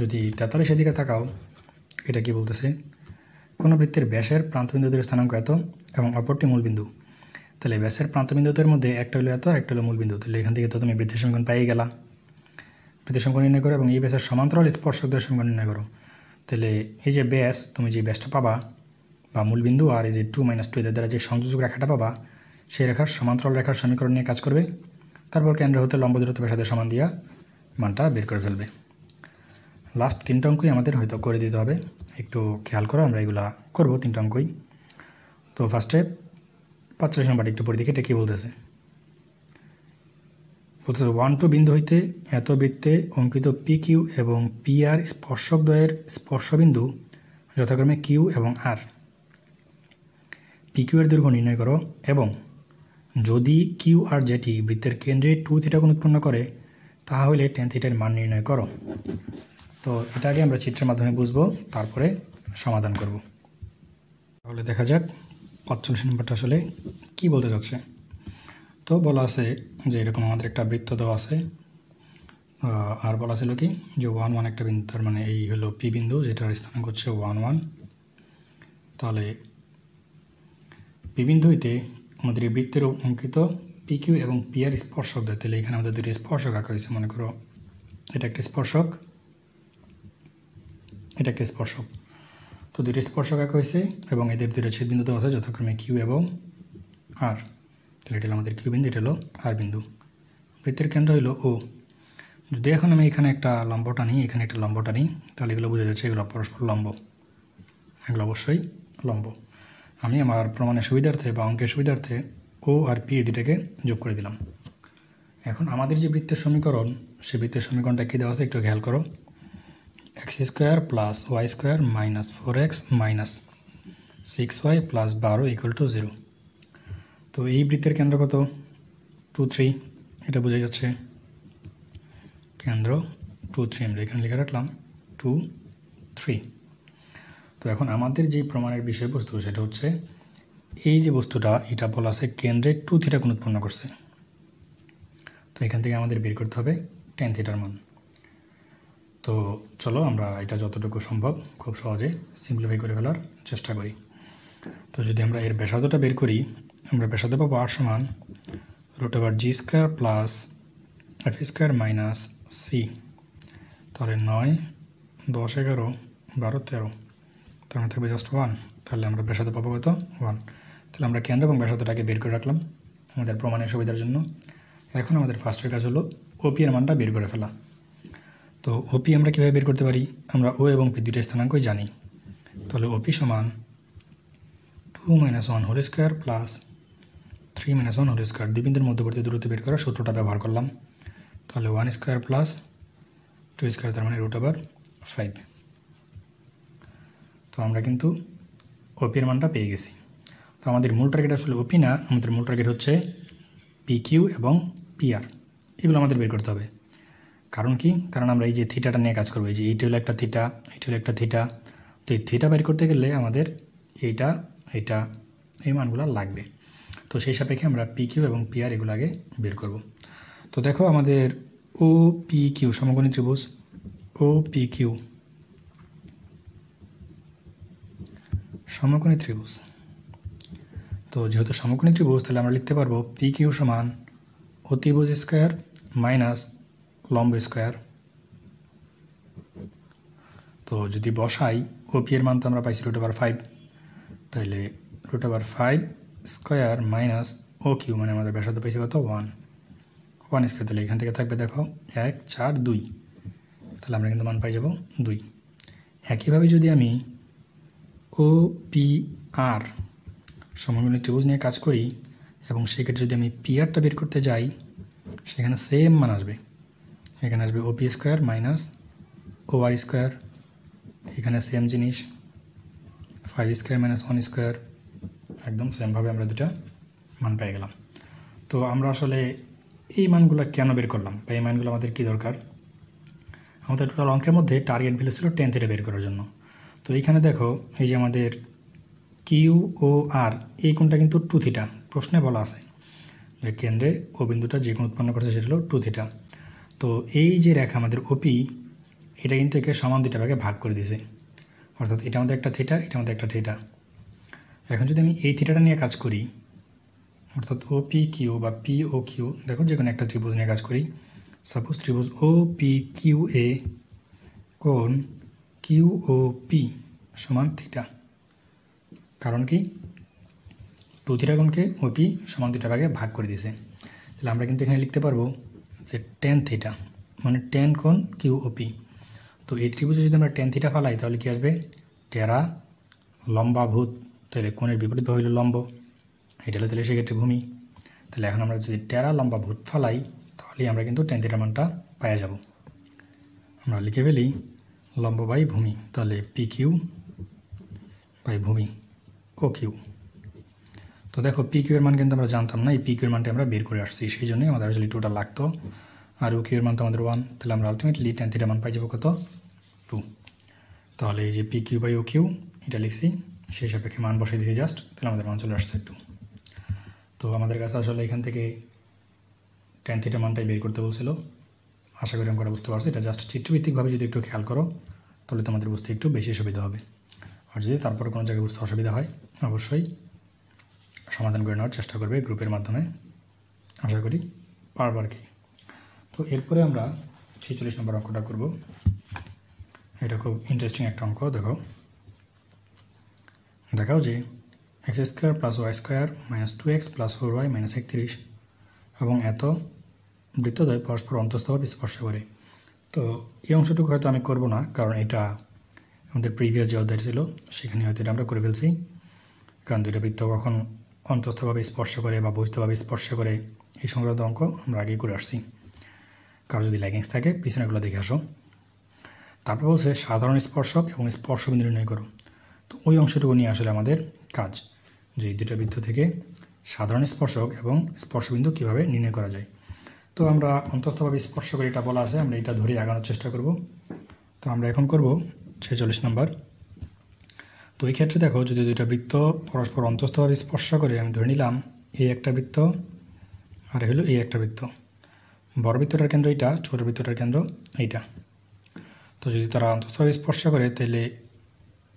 যদি 43 দিকে তাকাও, এটা কি বলতেছে? কোনো বৃত্তের ব্যাসের প্রান্তবিন্দুদের স্থানাঙ্ক এত এবং অপরটি মূলবিন্দু। তাহলে ব্যাসের প্রান্তবিন্দুদের মধ্যে একটা হলো এত আর একটা হলো মূলবিন্দু। তাহলে এখান থেকে তো তুমি বৃত্তের সমীকরণ পাই গেলা। বৃত্তের সমীকরণ নির্ণয় করো এবং এই ব্যাসের সমান্তরাল স্পর্শকদের সমীকরণ নির্ণয় করো। তাহলে এই যে ব্যাস, তুমি যে ব্যাসটা পাবা বা মূলবিন্দু, আর এই যে 2 - 2 এদের দ্বারা যে সংযোজক রেখাটা পাবা, সেই রেখার সমান্তরাল রেখার সমীকরণ নিয়ে কাজ করবে। তারপর কেন্দ্র হতে লম্ব দূরত্ব ব্যাসার্ধের সমান দিয়া মানটা বের করে ফেলবে। লাস্ট 3টা অঙ্কই আমাদের হয়তো করে দিতে হবে, একটু খেয়াল করো, আমরা এগুলা করবো 3টা অঙ্কই। তো ফার্স্টে 45 নম্বরটা একটু পরে দেখি এটা কী বলতেছে। 1 2 বিন্দু হইতে এত বৃত্তে অঙ্কিত PQ এবং PR স্পর্শকদ্বয়ের স্পর্শবিন্দু যথাক্রমে Q এবং R। PQ এর দৈর্ঘ্য নির্ণয় করো, এবং যদি QR যেটি বৃত্তের কেন্দ্রে 2 θ কোণ উৎপন্ন করে, তাহলে tan θ এর মান নির্ণয় করো। তো এটা আগে আমরা চিত্রের মাধ্যমে বুঝবো, তারপরে সমাধান করব। তাহলে দেখা যাক 45 নম্বরটা আসলে কি বলতে যাচ্ছে। তো বলা আছে যে এরকম আমাদের একটা বৃত্ত দেওয়া আছে, আর বলা ছিল কি যে 1 1 একটা বিন্দু, তার মানে এই হলো P বিন্দু, যেটার স্থানাঙ্ক হচ্ছে 1 1। তাহলে P বিন্দু হইতে আমাদের এই বৃত্তের অঙ্কিত পি কিউ এবং পি আর স্পর্শক দেয়, তাহলে এখানে আমাদের দুটি স্পর্শক আঁকা হয়েছে। মনে করো এটা একটা স্পর্শক, এটা একটা স্পর্শক। তো দুটি স্পর্শক আঁকা হয়েছে এবং এদের দুটো ছেদবিন্দু দেওয়া আছে যথাক্রমে কিউ এবং আর। তাহলে এটা হলো আমাদের কিউ বিন্দু, এটা হলো আর বিন্দু। বৃত্তের কেন্দ্র হলো ও। যদি এখন আমি এখানে একটা লম্ব টানি, এখানে একটা লম্ব টানি, তাহলে এগুলো বোঝা যাচ্ছে এগুলো পরস্পর লম্ব, এগুলো অবশ্যই লম্ব। আমি আমার প্রমাণের সুবিধার্থে বা অঙ্কের সুবিধার্থে ও আর পি এই দুটাকে যোগ করে দিলাম। এখন আমাদের যে বৃত্তের সমীকরণ, সেই বৃত্তের সমীকরণটা কী দেওয়া আছে একটু খেয়াল করো। X square plus y square minus 4x minus 6y plus 12 equal to 0। তো এই বৃত্তের কেন্দ্র কত? 2, 3, এটা বোঝা যাচ্ছে কেন্দ্র 2, 3, আমরা এখানে লিখে রাখলাম 2, 3। তো এখন আমাদের যে প্রমাণের বিষয়বস্তু সেটা হচ্ছে এই যে বস্তুটা, এটা বলা আছে কেন্দ্রে 2 থিটা কোণ উৎপন্ন করছে। তো এখান থেকে আমাদের বের করতে হবে tan থিটার মান। তো চলো আমরা এটা যতটুকু সম্ভব খুব সহজে সিম্পলিফাই করে ফেলার চেষ্টা করি। তো যদি আমরা এর ব্যাসার্ধটা বের করি, আমরা ব্যাসার্ধ পাবো r সমান √g² plus f square minus c। তাহলে 9, 10, 11, 12, 13, তার মানে থাকবে জাস্ট 1। তাহলে আমরা ব্যাসার্ধ পাবো কত? 1। তাহলে আমরা কেন্দ্র এবং ব্যাসার্ধটাকে বের করে রাখলাম আমাদের প্রমাণের সুবিধার জন্য। এখন আমাদের ফার্স্টের কাজ হলো ওপি এর মানটা বের করে ফেলা। তো ওপি আমরা কীভাবে বের করতে পারি? আমরা ও এবং পি দুইটা স্থানাঙ্কই জানি। তাহলে ওপি সমান 2 - 1 whole square plus 3 - 1 whole square. দুই বিন্দুর মধ্যবর্তী দূরত্ব বের করার সূত্রটা ব্যবহার করলাম। তাহলে 1 স্কোয়ার প্লাস 2 স্কোয়ার, তার মানে √5। তো আমরা কিন্তু ওপি এর মানটা পেয়ে গেছি। তো আমাদের মূল টার্গেট আসলে ওপি না, আমাদের মূল টার্গেট হচ্ছে পি কিউ এবং পি আর। এগুলো আমাদের বের করতে হবে। কারণ কি? কারণ আমরা এই যে থিটাটা নিয়ে কাজ করবো, এই যে এইটা হলো একটা থিটা, এইটা হলো একটা থিটা। তো এই থিটা বের করতে গেলে আমাদের এইটা, এটা, এই মানগুলো লাগবে। তো সেই সাপেক্ষে আমরা পি কিউ এবং পি আর এগুলো আগে বের করব। তো দেখো আমাদের ও পি কিউ সমকোণী ত্রিভুজ, ও পি কিউ সমকোণী ত্রিভুজ। তো যেহেতু সমকোণী ত্রিভুজ, তাহলে আমরা লিখতে পারবো পি কিউ সমান অতিভুজ স্কোয়ার মাইনাস লম্ব স্কোয়ার। তো যদি বসাই ওপি এর মান তো আমরা পাইছি √5, তাহলে √5 স্কোয়ার মাইনাস ও কিউ, মানে আমাদের ব্যাসার্ধ পাইছি কত? 1 স্কোয়ার। তাহলে এখান থেকে থাকবে দেখো 1, 4, 2, তাহলে আমরা কিন্তু মান পাই যাব 2। একইভাবে যদি আমি ও পি আর সমকোণী ত্রিভুজ নিয়ে কাজ করি এবং সেক্ষেত্রে যদি আমি পি আরটা বের করতে যাই, সেখানে সেম মান আসবে। এখানে আসবে ওপি স্কোয়ার মাইনাস ও আর স্কোয়ার, এখানে সেম জিনিস 5 স্কোয়ার মাইনাস 1 স্কোয়ার, একদম সেমভাবে আমরা দুটা মান পেয়ে গেলাম। তো আমরা আসলে এই মানগুলো কেন বের করলাম বা এই মানগুলো আমাদের কী দরকার? আমাদের টোটাল অঙ্কের মধ্যে টার্গেট ভ্যালু ছিল tan থিটা বের করার জন্য। তো এইখানে দেখো এই যে আমাদের কিউ ও আর, এই কোণটা কিন্তু 2 থিটা। প্রশ্নে বলা আছে যে কেন্দ্রে ও বিন্দুটা যে কোণ উৎপন্ন করছে সেটা হলো 2 থিটা। তো এই যে রেখা আমাদের ওপি, এটা কিন্তু একে সমান দুটা ভাগে ভাগ করে দিয়েছে, অর্থাৎ এটা আমাদের একটা থিটা, এটা আমাদের একটা থিটা। এখন যদি আমি এই থিটাটা নিয়ে কাজ করি, অর্থাৎ ও পি কিউ বা পি ও কিউ, দেখো যে কোনো একটা ত্রিভুজ নিয়ে কাজ করি। সাপোজ ত্রিভুজ ও পি কিউ এ কোণ কিউ ও পি সমান থিটা। কারণ কি? 2 থিটা কোণকে ওপি সমান দুটা ভাগে ভাগ করে দিয়েছে। তাহলে আমরা কিন্তু এখানে লিখতে পারবো যে tan থিটা মানে tan কোণ কিউ ও পি। তো এই ত্রিভুজে যদি আমরা tan থিটা ফালাই তাহলে কি আসবে? টেরা লম্বাভূত, তাহলে কোণের বিপরীত হইল লম্ব, এটা হলো তাহলে সেক্ষেত্রে ভূমি। তাহলে এখন আমরা যদি টেরা লম্বাভূত ফালাই তাহলে আমরা কিন্তু tan থিটার মানটা পাওয়া যাব। আমরা লিখে ফেলি লম্ব বাই ভূমি, তাহলে পি কিউ বাই ভূমি ও কিউ। তো দেখো পি কিউ এর মান কিন্তু আমরা জানতাম না, এই পি কিউ এর মানটা আমরা বের করে আসছি, সেই জন্যই আমাদের আসলে টোটাল লাগতো। আর ও কিউ এর মান তো আমাদের 1, তাহলে আমরা আলটিমেটলি tan থিটার মান পাই যাবো কত? 2। তাহলে এই যে P Q by O Q এটা লিখছি, সেই সাপেক্ষে মান বসাই দিয়ে জাস্ট, তাহলে আমাদের মান চলে আসছে 2। তো আমাদের কাছে আসলে এখান থেকে tan থিটার মানটাই বের করতে বলছিল। আশা করি অঙ্কটা বুঝতে পারছি। এটা জাস্ট চিত্রভিত্তিকভাবে যদি একটু খেয়াল করো তাহলে তোমাদের বুঝতে একটু বেশি সুবিধা হবে। আর যদি তারপরে কোনো জায়গায় বুঝতে অসুবিধা হয় অবশ্যই সমাধান করে নেওয়ার চেষ্টা করবে গ্রুপের মাধ্যমে। আশা করি পারবো আর কি। তো এরপরে আমরা 46 নম্বর অঙ্কটা করব। এটা খুব ইন্টারেস্টিং একটা অঙ্ক। দেখাও যে x square plus y square minus 2x plus 4y minus 31 এবং এত বৃত্তদ্বয় পরস্পর অন্তঃস্থভাবে স্পর্শ করে। তো এই অংশটুকু হয়তো আমি করব না, কারণ এটা আমাদের প্রিভিয়াস যে অধ্যায় ছিল সেখানে হয়তো এটা আমরা করে ফেলছি। কারণ দুইটা বৃত্ত কখন অন্তঃস্থভাবে স্পর্শ করে বা বহিস্থভাবে স্পর্শ করে এই সংক্রান্ত অঙ্ক আমরা আগেই করে আসছি। কারো যদি ল্যাগিংস থাকে পিছনেগুলো দেখে আসো। তারপর বলছে সাধারণ স্পর্শক এবং স্পর্শবিন্দু নির্ণয় করো। তো ওই অংশটুকু নিয়ে আসলে আমাদের কাজ, যে এই দুটো বৃত্ত থেকে সাধারণ স্পর্শক এবং স্পর্শবিন্দু কীভাবে নির্ণয় করা যায়। তো আমরা অন্তঃস্থভাবে স্পর্শ করে এটা বলা আছে, আমরা এটা ধরে আগানোর চেষ্টা করব। তো আমরা এখন করব 46 নম্বর। তো এই ক্ষেত্রে দেখো, যদি দুইটা বৃত্ত পরস্পর অন্তঃস্থভাবে স্পর্শ করে, আমি ধরে নিলাম এই একটা বৃত্ত আর হলো এই একটা বৃত্ত। বড় বৃত্তটার কেন্দ্র এইটা, ছোট বৃত্তটার কেন্দ্র এইটা। তো যদি তারা অন্তঃস্থভাবে স্পর্শ করে, তাহলে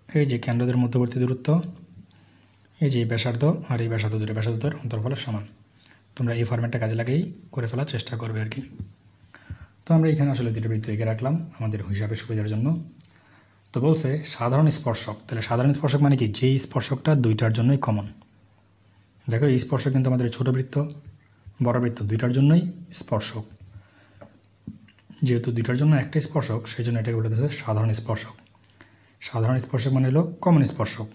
এই যে কেন্দ্রদের মধ্যবর্তী দূরত্ব, এই যে ব্যাসার্ধ আর এই ব্যাসার্ধ, দুটো ব্যাসার্ধের অন্তর্ফলের সমান। তোমরা এই ফরম্যাটটা কাজে লাগিয়েই করে ফেলার চেষ্টা করবে আর কি। তো আমরা এখানে আসলে দুটো বৃত্ত এঁকে রাখলাম আমাদের হিসাবের সুবিধার জন্য। তো বলছে সাধারণ স্পর্শক। তাহলে সাধারণ স্পর্শক মানে কি? যেই স্পর্শকটা দুইটার জন্যই কমন। দেখো এই স্পর্শক কিন্তু আমাদের ছোট বৃত্ত বড় বৃত্ত দুইটার জন্যই স্পর্শক। যেহেতু দুইটার জন্য একটা স্পর্শক, সেই জন্য এটাকে বলতেছে সাধারণ স্পর্শক। সাধারণ স্পর্শক মানে হলো কমন স্পর্শক।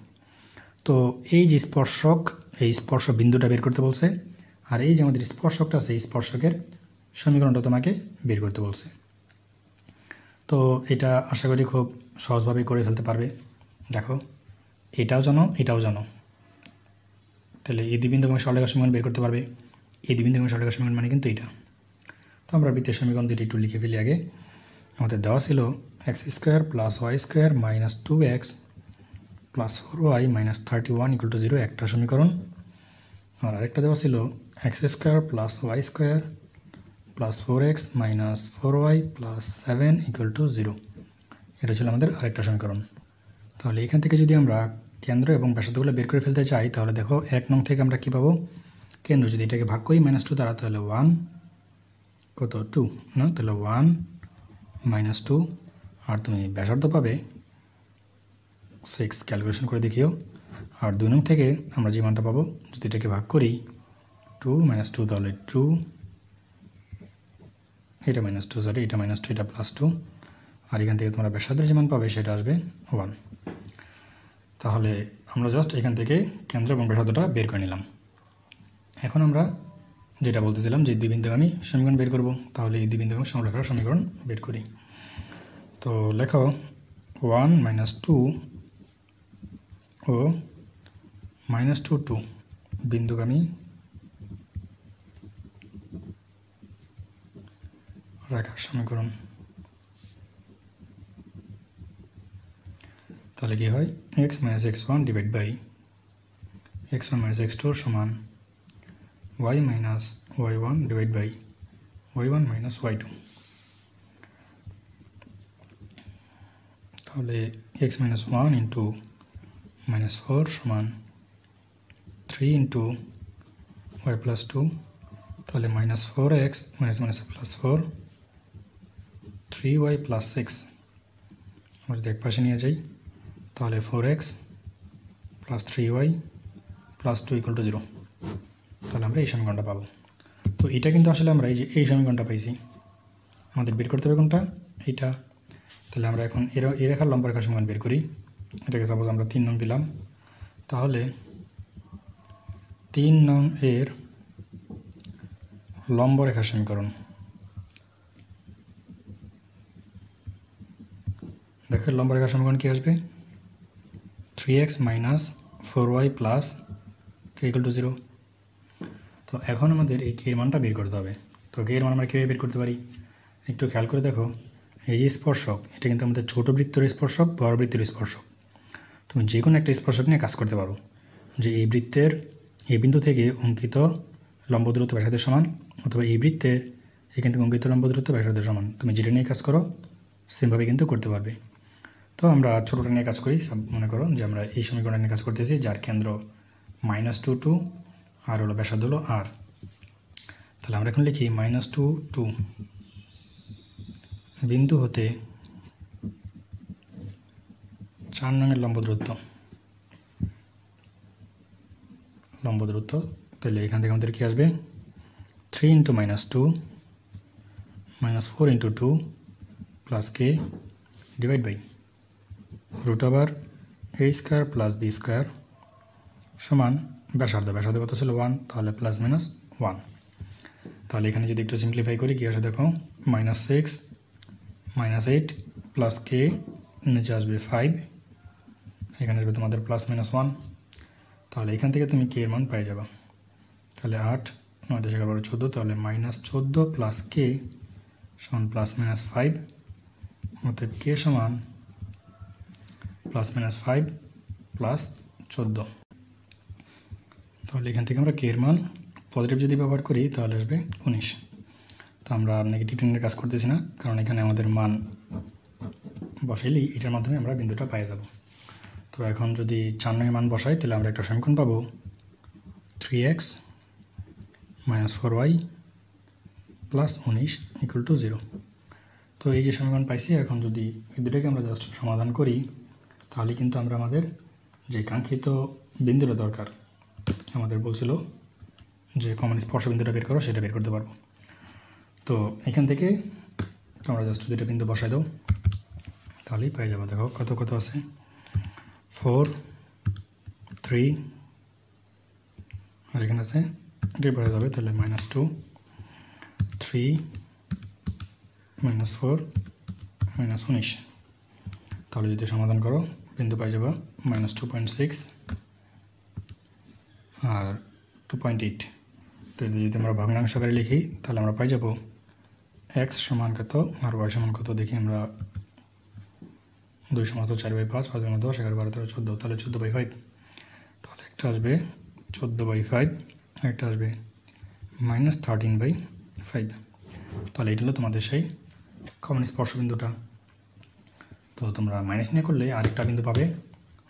তো এই যে স্পর্শক, এই স্পর্শ বিন্দুটা বের করতে বলছে, আর এই যে আমাদের স্পর্শকটা আছে, এই স্পর্শকের সমীকরণটা তোমাকে বের করতে বলছে। তো এটা আশা করি খুব সহজভাবে করে ফেলতে পারবে। দেখো এটাও জানো, এটাও জানো, তাহলে এই দ্বিবিন্দু এবং সরলরেখার সমীকরণ বের করতে পারবে। এই দ্বিবিন্দু এবং সরলরেখার সমীকরণ মানে কিন্তু এটা। তো আমরা বৃত্তের সমীকরণ দুটি একটু লিখে ফেলি আগে। আমাদের দেওয়া ছিল x square plus y square minus 2x plus 4y minus 31 equal to 0 একটা সমীকরণ। আর আরেকটা দেওয়া ছিল x square plus y square plus 4x minus 4y plus 7 equal to 0, এটা ছিল আমাদের আরেকটা সমীকরণ। তাহলে এখান থেকে যদি আমরা কেন্দ্র এবং ব্যাসার্ধগুলো বের করে ফেলতে চাই, তাহলে দেখো 1 নং থেকে আমরা কী পাবো? কেন্দ্র যদি এটাকে ভাগ করি -2 দ্বারা, তাহলে 1 কত 2 না, তাহলে 1 -2, আর তুমি ব্যাসার্ধ পাবে 6, ক্যালকুলেশন করে দেখিও। আর 2 নং থেকে আমরা যে মানটা পাবো, যদি এটাকে ভাগ করি 2 -2, তাহলে 2, এটা -2, সরি এটা -2, এটা +2, আর এখান থেকে তোমরা ব্যাসার্ধের যে মান পাবে সেটা আসবে 1। তাহলে আমরা জাস্ট এখান থেকে কেন্দ্র এবং ব্যাসার্ধটা বের করে নিলাম। এখন আমরা যেটা বলতেছিলাম যে দ্বিবিন্দুগামী সমীকরণ বের করব, তাহলে এই দ্বিবিন্দুগামী সরলরেখার সমীকরণ বের করি। তো লেখো 1 -2 ও -2 2 বিন্দুগামী রেখার সমীকরণ। তাহলে কি হয়? x - x1 divide by x1 - x2 সমান y - y1 divide by y1 - y2। তাহলে x - 1 ইন্টু -4 সমান 3 ইন্টু y + 2, তাহলে -4x +4 3y + 6। আমরা যদি এক পাশে নিয়ে যাই, তাহলে 4x + 3y + 2 = 0। তাহলে আমরা এই সমীকরণটা পাবো। তো এটা কিন্তু আসলে আমরা এই সমীকরণটা পাইছি, আমাদের বের করতে হবে কোনটা? এইটা। তাহলে আমরা এখন এই রেখার লম্ব রেখার সমীকরণ বের করি। এটাকে সাপোজ আমরা 3 নং দিলাম, তাহলে 3 নং এর লম্ব রেখার সমীকরণ। দেখো লম্ব রেখার সমীকরণ কি আসবে? 3x - 4y + k = 0। তো এখন আমাদের এই কে এর মানটা বের করতে হবে। তো কে এর মান আমরা কীভাবে বের করতে পারি? একটু খেয়াল করে দেখো, এই যে স্পর্শক, এটা কিন্তু আমাদের ছোট বৃত্তের স্পর্শক, বড় বৃত্তের স্পর্শক। তুমি যে কোনো একটা স্পর্শক নিয়ে কাজ করতে পারো, যে এই বৃত্তের এই বিন্দু থেকে অঙ্কিত লম্ব দূরত্ব ব্যাসার্ধের সমান, অথবা এই বৃত্তের এখান থেকে অঙ্কিত লম্ব দূরত্ব ব্যাসার্ধের সমান। তুমি যেটা নিয়ে কাজ করো সেমভাবে কিন্তু করতে পারবে। তো আমরা ছোটোটা নিয়ে কাজ করি। মনে করো যে আমরা এই সমীকরণ নিয়ে কাজ করতেছি, যার কেন্দ্র -2 2 আর হলো ব্যাসার্ধ হলো r। তাহলে আমরা এখন লিখি -2 2 বিন্দু হতে 4 নংয়ের লম্ব দূরত্ব। তাহলে এখান থেকে আমাদের কি আসবে 3 × -2 -4 × 2 plus k divide by √a² plus b² সমান ব্যাসার্ধ কত ছিল 1, তাহলে +-1। তাহলে এখানে যদি একটু সিম্পলিফাই করি কি আসে দেখো, -6 -8 প্লাস k, নিচে আসবে 5, এখানে আসবে তোমাদের +-1। তাহলে এখান থেকে তুমি k এর মান পেয়ে যাবা। তাহলে 8 9 × 11 14, তাহলে -14 প্লাস k সমান +-5, অতএব k সমান +-5 প্লাস 14। তাহলে এখান থেকে আমরা k এর মান পজিটিভ যদি ব্যবহার করি তাহলে আসবে 19। তো আমরা নেগেটিভ চিহ্নের কাজ করতেছি না, কারণ এখানে আমাদের মান বসাইলেই এটার মাধ্যমে আমরা বিন্দুটা পেয়ে যাব। তো এখন যদি 4 নং মান বসাই তাহলে আমরা একটা সমীকরণ পাবো 3x - 4y + 19 = 0। তো এই যে সমীকরণ পাইছি, এখন যদি এই দুটোকে আমরা জাস্ট সমাধান করি তাহলে কিন্তু আমরা আমাদের যে কাঙ্ক্ষিত বিন্দুটা দরকার, আমাদের বলছিল যে কমন স্পর্শবিন্দুটা বের করো, সেটা বের করতে পারবো। তো এখান থেকে আমরা জাস্ট দুটো বিন্দু বসাই দাও, তাহলেই পেয়ে যাবো। দেখো কত আছে, 4 3, আর এখানে আছে এটা পড়ে যাবে, তাহলে -2 3 -4 -19। তাহলে যদি সমাধান করো বিন্দু পাই যাবা -2.6 আর 2.8। তো যদি আমরা ভগ্নাংশ আকারে লিখি তাহলে আমরা পাই যাব x সমান কত আর y সমান কত। দেখি আমরা 2 সমান 4/5, 5 × 10 11 12 13 14, তাহলে 14/5। তাহলে একটা আসবে 14/5, একটা আসবে -13/5। তাহলে এটা হলো তোমাদের সেই কমন স্পর্শবিন্দুটা। তো তোমরা মাইনাস নিয়ে করলে আরেকটা বিন্দু পাবে,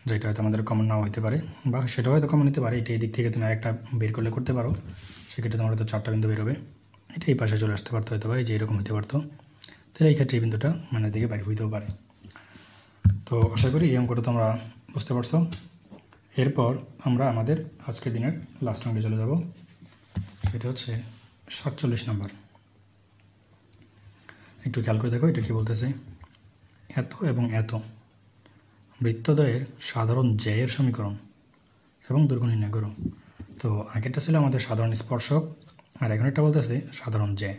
যেটা হয়তো আমাদের কমন নাও হতে পারে, বা সেটাও হয়তো কমন হতে পারে। এটা এই দিক থেকে তুমি আরেকটা বের করলে করতে পারো, সেক্ষেত্রে তোমার হয়তো 4টা বিন্দু বের হবে। এটা এই পাশে চলে আসতে পারতো হয়তো, বা এই যে এরকম হতে পারতো। তাহলে এই ক্ষেত্রে এই বিন্দুটা মাইনাস দিকে বাইরে হইতেও পারে। তো আশা করি এই অঙ্কটা তোমরা বুঝতে পারছো। এরপর আমরা আমাদের আজকের দিনের লাস্ট অঙ্কে চলে যাব, সেটা হচ্ছে 47 নম্বর। একটু খেয়াল করে দেখো এটা কি বলতেছে, এত এবং এত বৃত্তদ্বয়ের সাধারণ জ্যায়ের সমীকরণ এবং দৈর্ঘ্য নির্ণয় করো। তো আগেরটা ছিল আমাদের সাধারণ স্পর্শক, আর এখন একটা বলতেছে সাধারণ জ্যায়।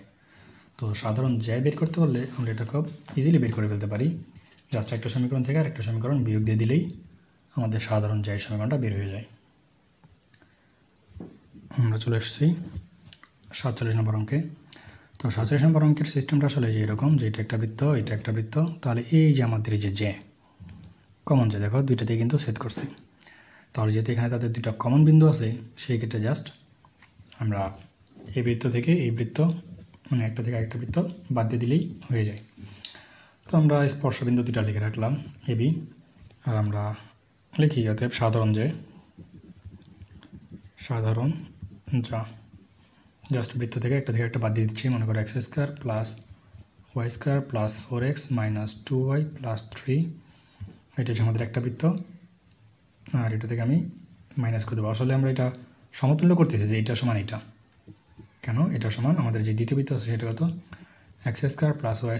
তো সাধারণ জ্যায় বের করতে পারলে আমরা এটা খুব ইজিলি বের করে ফেলতে পারি। জাস্ট একটা সমীকরণ থেকে আর একটা সমীকরণ বিয়োগ দিয়ে দিলেই আমাদের সাধারণ জ্যায়ের সমীকরণটা বের হয়ে যায়। আমরা চলে এসেছি 47 নম্বর অঙ্কে। তো 47 নম্বর অঙ্কের সিস্টেমটা আসলে যে এরকম, যে এটা একটা বৃত্ত, এটা একটা বৃত্ত। তাহলে এই যে আমাদের এই যে জ্যায় কমন, যে দেখো দুইটাতেই কিন্তু সেট করছে। তাহলে যেহেতু এখানে তাদের দুইটা কমন বিন্দু আছে, সেই ক্ষেত্রে জাস্ট আমরা এই বৃত্ত থেকে এই বৃত্ত, মানে একটা থেকে আরেকটা বৃত্ত বাদ দিয়ে দিলেই হয়ে যায়। তো আমরা স্পর্শবিন্দু দুইটা লিখে রাখলাম এবি, আর আমরা লিখি অতএব সাধারণ যা জাস্ট বৃত্ত থেকে একটা বাদ দিয়ে দিচ্ছি। মনে করো x² + y² + 4x - 2y + 3, এটা হচ্ছে আমাদের একটা বৃত্ত, আর এটা থেকে আমি মাইনাস করে দেবো। আসলে আমরা এটা সমতুল্য করতেছি যে এটা সমান এটা, কেন এটা সমান আমাদের যে দ্বিতীয় বৃত্ত আছে সেটা কত, x² + y² -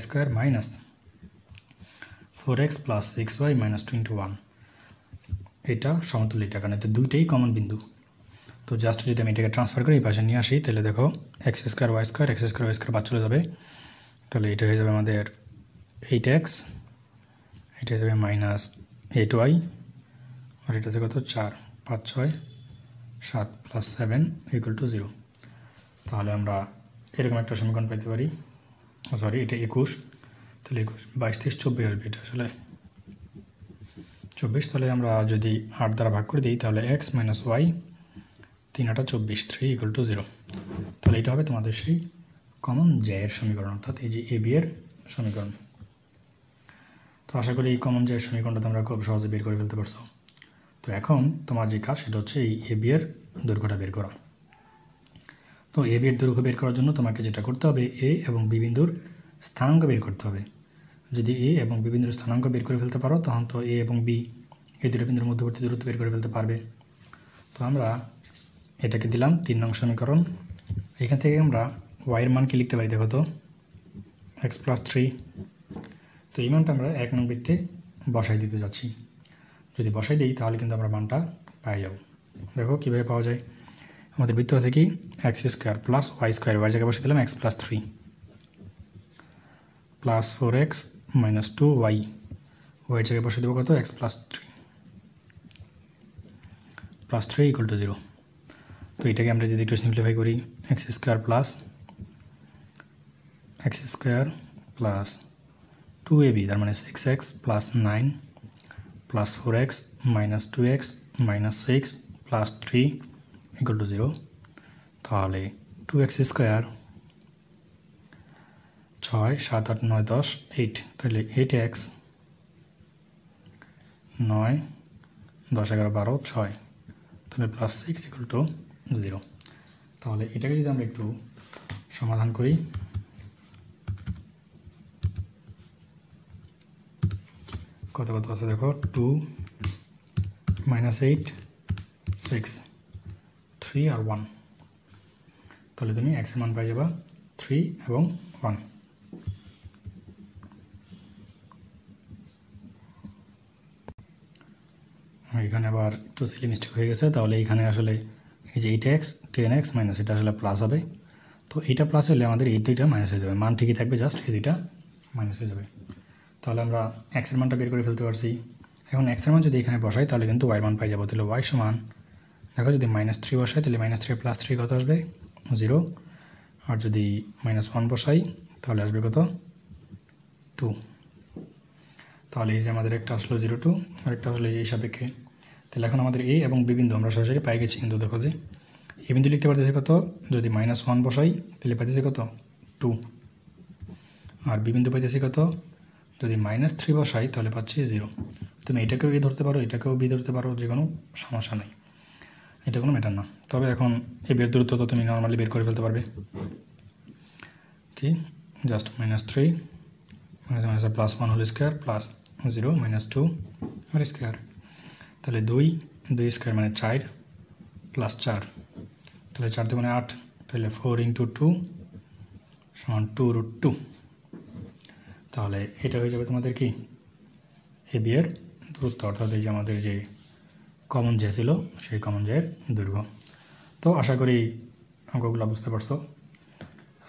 4x + 6y - 21। এটা সমতুল্য এটা, কারণ এতে দুইটাই কমন বিন্দু। তো জাস্ট যদি আমি এটাকে ট্রান্সফার করে এই পাশে নিয়ে আসি, তাহলে দেখো x² y² বাদ চলে যাবে। তাহলে এটা হয়ে যাবে আমাদের 8x, এটা হয়ে যাবে -8y, আর এটা হচ্ছে কত 4 5 6 7 + 7 = 0। তাহলে আমরা এরকম একটা সমীকরণ পেতে পারি। সরি, এটা 21, তাহলে 21 22 23 24 আসবে, এটা আসলে 24। তাহলে আমরা যদি 8 দ্বারা ভাগ করে দিই তাহলে x - y 3 8 24 3 = 0। তাহলে এটা হবে তোমাদের সেই কমন জ্যায়ের সমীকরণ, অর্থাৎ এই যে এবি এর সমীকরণ। তো আশা করি এই কমন জ্যায়ের সমীকরণটা তোমরা খুব সহজে বের করে ফেলতে পারছো। তো এখন তোমার যে কাজ সেটা হচ্ছে এই এবি এর দৈর্ঘ্যটা বের করা। তো তো এ বি এর দৈর্ঘ্য বের করার জন্য তোমাকে যেটা করতে হবে এ এবং বি বিন্দুর স্থানাঙ্ক বের করতে হবে। যদি এ এবং বি বিন্দুর স্থানাঙ্ক বের করে ফেলতে পারো তখন তো এ এবং বি এই দুটো বিন্দুর মধ্যবর্তী দূরত্ব বের করে ফেলতে পারবে। তো আমরা এটাকে দিলাম 3 নং সমীকরণ। এখান থেকে আমরা ওয়াইয়ের মান কি লিখতে পারি দেখো তো, এক্স প্লাস 3। তো এই মানটা আমরা 1 নং বৃত্তে বসাই দিতে যাচ্ছি। যদি বসাই দিই তাহলে কিন্তু আমরা মানটা পাই যাব। দেখো কীভাবে পাওয়া যায়। আমাদের বৃত্ত আছে কি x square plus y square, y জায়গায় বসে দিলাম x plus 3 plus 4x minus 2y, y জায়গায় বসে দেবো কত এক্স প্লাস 3 ইকুয়াল টু 0। তো এটাকে আমরা যদি একটু সিম্পলিফাই করি, এক্স স্কোয়ার প্লাস 2ab তার মানে 6x plus 9 plus 4x minus 2x minus 6 plus 3 equal to 0। তাহলে 2x স্কোয়ার 6 7 8 9 10 8, তাহলে 8x 9 10 11 12 6, তাহলে প্লাস 6 ইকুয়াল টু 0। তাহলে এটাকে যদি আমরা একটু সমাধান করি, কত কত আছে দেখো, 2 মাইনাস 8 6 3 আর 1, তাহলে তুমি x এর মান পাই যাবা 3 এবং 1। এখানে আবার একটু সিলি মিস্টেক হয়ে গেছে, তাহলে এখানে আসলে এই যে 8x 10x মাইনাস এটা আসলে প্লাস হবে। তো এইটা প্লাস হলে আমাদের এই দুইটা মাইনাস হয়ে যাবে, মান ঠিকই থাকবে, জাস্ট এই দুইটা মাইনাস হয়ে যাবে। তাহলে আমরা x এর মানটা বের করে ফেলতে পারছি। এখন x এর মান যদি এখানে বসাই তাহলে কিন্তু y এর মান পাই যাবো। তাহলে y সমান দেখো যদি -3 বসাই তাহলে -3 প্লাস 3 কত আসবে 0, আর যদি -1 বসাই তাহলে আসবে কত 2। তাহলে এই যে আমাদের একটা আসলো 0 2 আর একটা আসলে এই সাপেক্ষে। তাহলে এখন আমাদের এ এবং বি বিন্দু আমরা সরাসরি পাই গেছি, কিন্তু দেখো যে এ বিন্দু লিখতে পারতেছি কত, যদি -1 বসাই তাহলে পাইতেছি কত 2, আর বি বিন্দু পাইতেছি কত, যদি -3 বসাই তাহলে পাচ্ছি 0। তুমি এটাকেও এ ধরতে পারো, এটাকেও বি ধরতে পারো, যে কোনো সমস্যা নেই, এটা কোনো ম্যাটার না। তবে এখন এ বের দূরত্ব তো তুমি নর্মালি বের করে ফেলতে পারবে কি, just -3 minus plus 1 whole square plus 0 -2 whole square, তাহলে 2 স্কোয়ার মানে 4 প্লাস 4, তাহলে 4 2 মানে 8, তাহলে 4 × 2 সমান 2√2। তাহলে এটা হয়ে যাবে তোমাদের কি এ বি এর দূরত্ব, অর্থাৎ এই যে আমাদের যে কমন যে ছিল সেই কমন জের দৈর্ঘ্য। তো আশা করি অঙ্কগুলো বুঝতে পারছো।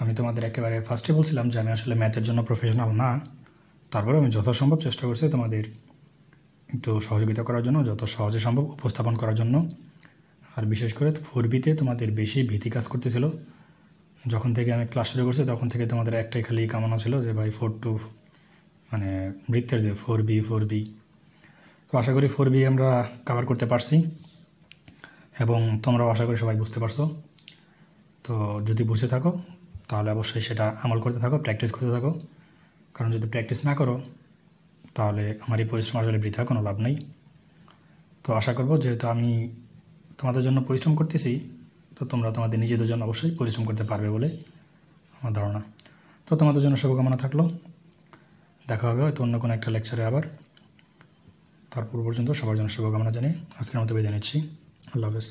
আমি তোমাদের একেবারে ফার্স্টে বলছিলাম যে আমি আসলে ম্যাথের জন্য প্রফেশনাল না, তারপরে আমি যথাসম্ভব চেষ্টা করছি তোমাদের একটু সহযোগিতা করার জন্য, যত সহজে সম্ভব উপস্থাপন করার জন্য। আর বিশেষ করে 4বিতে তোমাদের বেশি ভীতি কাজ করতেছিল। যখন থেকে আমি ক্লাস শুরু করছি তখন থেকে তোমাদের একটাই খালি কামনা ছিল যে ভাই 4-2 মানে বৃত্তের যে 4b। তো আশা করি 4b আমরা কভার করতে পারছি এবং তোমরাও আশা করি সবাই বুঝতে পারছো। তো যদি বুঝে থাকো তাহলে অবশ্যই সেটা আমল করতে থাকো, প্র্যাকটিস করতে থাকো, কারণ যদি প্র্যাকটিস না করো তাহলে আমার এই পরিশ্রম আসলে বৃথা, কোনো লাভ নেই। তো আশা করবো যেহেতু আমি তোমাদের জন্য পরিশ্রম করতেছি, তো তোমরা তোমাদের নিজেদের জন্য অবশ্যই পরিশ্রম করতে পারবে বলে আমার ধারণা। তো তোমাদের জন্য শুভকামনা থাকলো, দেখা হবে হয়তো অন্য কোনো একটা লেকচারে আবার। তারপর পর্যন্ত সবার জন্য শুভকামনা জানিয়ে আজকের মতো বিদায় নিচ্ছি। আল্লাহ হাফেজ।